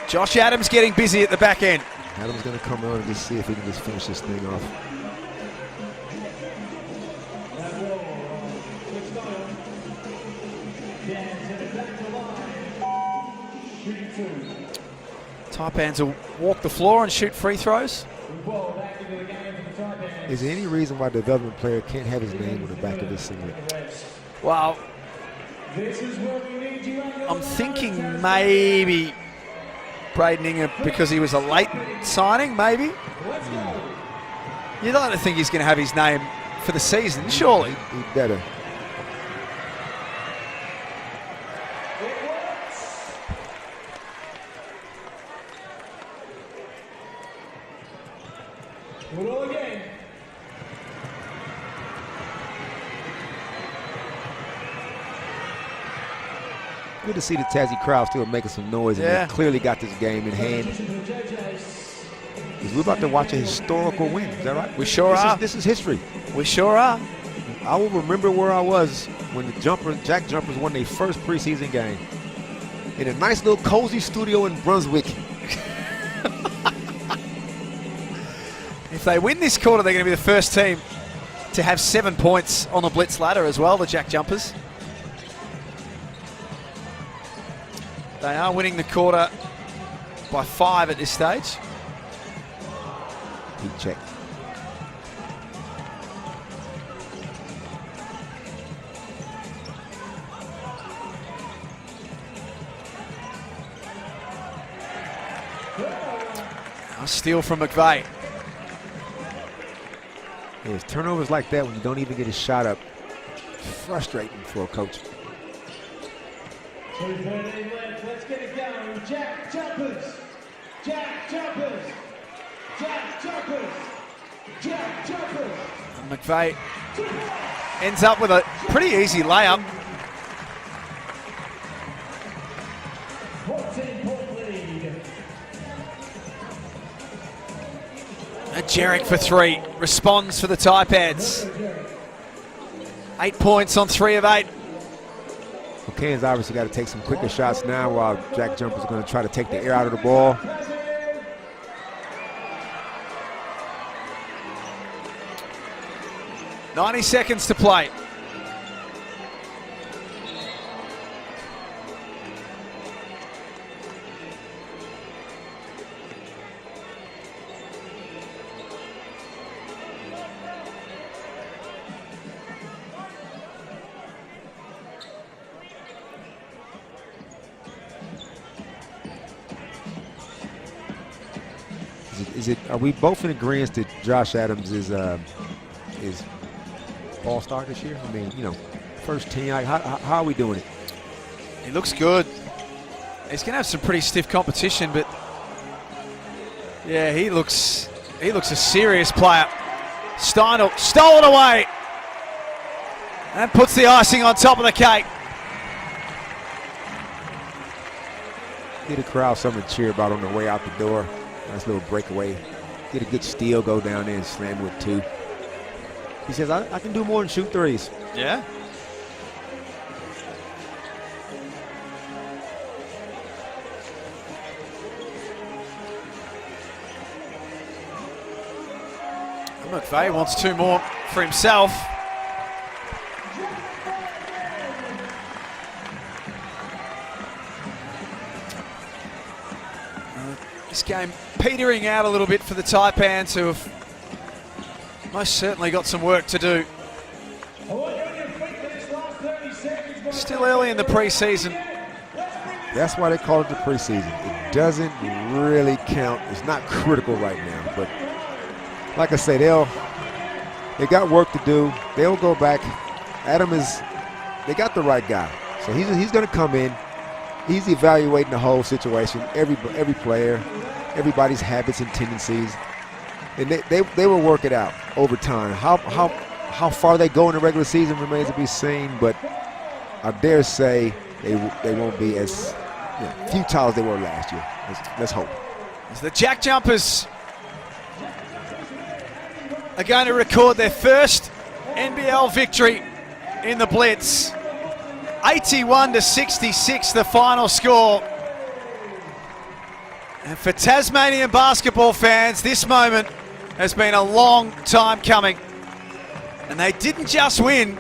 Josh Adams getting busy at the back end. Adams going to come on and just see if he can just finish this thing off. Taipans will walk the floor and shoot free throws. Is there any reason why the development player can't have his name on the back of his singlet? Well, I'm thinking maybe Braden Inga because he was a late signing, maybe. You don't think he's going to have his name for the season, surely? He better. Good to see the Tassie crowd still making some noise, and Yeah. they clearly got this game in hand. 'Cause we're about to watch a historical win. Is that right? We sure are. This is history. We sure are. I will remember where I was when the Jack Jumpers won their first preseason game in a nice little cozy studio in Brunswick. If they win this quarter, they're going to be the first team to have 7 points on the Blitz ladder as well, the JackJumpers. They are winning the quarter by 5 at this stage. He checked. A steal from McVeigh. There's turnovers like that when you don't even get a shot up. Frustrating for a coach. 2:13 left. Let's get it going. Jack Jumpers. Jack Jumpers. Jack Jumpers. Jack Jumpers. And McVeigh ends up with a pretty easy layup. 14-point lead. And Jarek for 3 responds for the Taipans. 8 points on 3 of 8. Well, Cairns obviously got to take some quicker shots now while Jack Jumpers are going to try to take the air out of the ball. .90 seconds to play. Are we both in agreement that Josh Adams is all-star this year? I mean, you know, first team. How are we doing it? He looks good. He's going to have some pretty stiff competition, but yeah, he looks a serious player. Steindl stolen away and puts the icing on top of the cake. Get a crowd something to cheer about on the way out the door. Nice little breakaway. Get a good steal, go down there and slam with 2. He says, I can do more than shoot threes. Yeah. McVeigh wants 2 more for himself. This game petering out a little bit for the Taipans, who have most certainly got some work to do. Still early in the preseason. That's why they call it the preseason. It doesn't really count. It's not critical right now. But like I say, they got work to do. They'll go back. They got the right guy. So he's going to come in. He's evaluating the whole situation, every player, everybody's habits and tendencies, and they will work it out over time. How far they go in the regular season remains to be seen, but I dare say they won't be as futile as they were last year. Let's hope. As the JackJumpers are going to record their first NBL victory in the Blitz. 81-66 the final score. And for Tasmanian basketball fans, this moment has been a long time coming. And they didn't just win,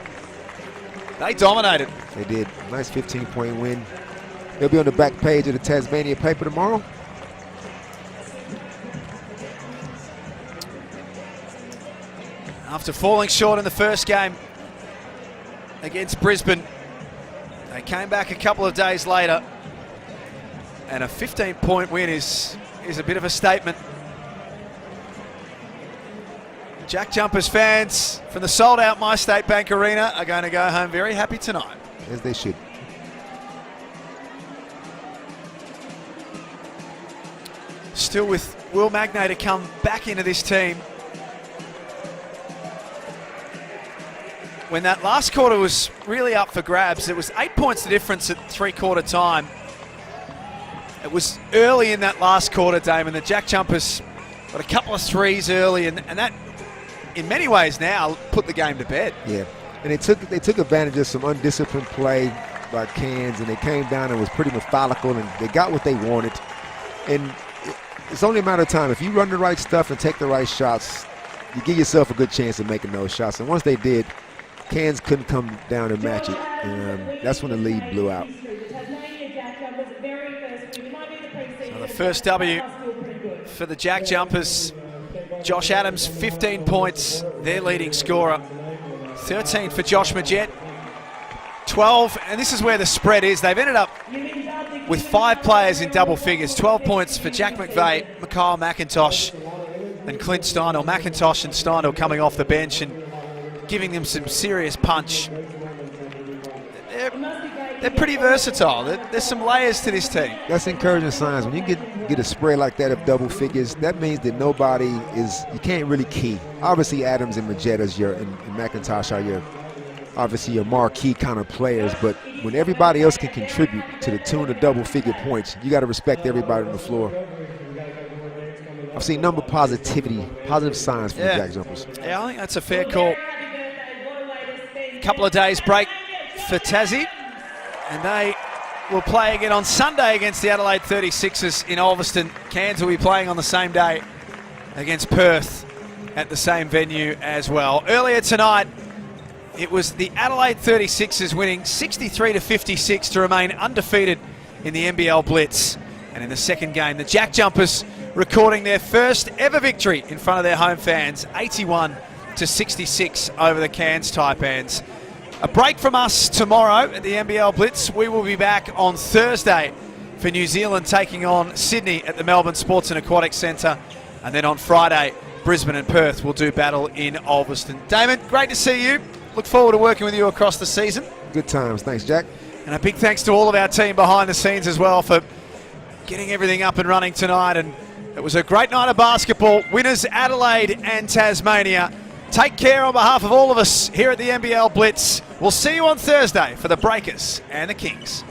they dominated. They did. Nice 15-point win. They'll be on the back page of the Tasmania paper tomorrow. After falling short in the first game against Brisbane, they came back a couple of days later, and a 15-point win is a bit of a statement. JackJumpers fans from the sold-out My State Bank Arena are going to go home very happy tonight. As they should. Still with Will Magnay to come back into this team. when that last quarter was really up for grabs. It was 8 points the difference at three-quarter time. It was early in that last quarter, Damon. The JackJumpers got a couple of threes early, and that, in many ways now, put the game to bed. Yeah, and they took advantage of some undisciplined play by Cairns, and they came down and was pretty methodical, and they got what they wanted. And it's only a matter of time. If you run the right stuff and take the right shots, you give yourself a good chance of making those shots. And once they did, Cairns couldn't come down and match it. And that's when the lead blew out. So the first W for the JackJumpers. Josh Adams, 15 points, their leading scorer. 13 for Josh Magette. 12, and this is where the spread is. They've ended up with 5 players in double figures. 12 points for Jack McVeigh, Mikhail McIntosh, and Clint Steindl. McIntosh and Steindl coming off the bench and giving them some serious punch. They're pretty versatile. There's some layers to this team. That's encouraging signs. When you get a spread like that of double figures, that means that nobody is, you can't really key. Obviously Adams and Magette and McIntosh are your marquee kind of players, but when everybody else can contribute to the tune of double-figure points, you got to respect everybody on the floor. I've seen number positive signs from the JackJumpers. Yeah, I think that's a fair call. A couple of days break for Tassie, and they will play again on Sunday against the Adelaide 36ers in Ulverston. Cairns will be playing on the same day against Perth at the same venue as well. Earlier tonight, it was the Adelaide 36ers winning 63-56 to remain undefeated in the NBL Blitz. And in the second game, the JackJumpers recording their first ever victory in front of their home fans, 81-66 over the Cairns Taipans. A break from us tomorrow at the NBL Blitz. We will be back on Thursday for New Zealand taking on Sydney at the Melbourne Sports and Aquatic Centre. And then on Friday, Brisbane and Perth will do battle in Ulverston. Damon, great to see you. Look forward to working with you across the season. Good times. Thanks, Jack. And a big thanks to all of our team behind the scenes as well for getting everything up and running tonight. And it was a great night of basketball. Winners Adelaide and Tasmania. Take care on behalf of all of us here at the NBL Blitz. We'll see you on Thursday for the Breakers and the Kings.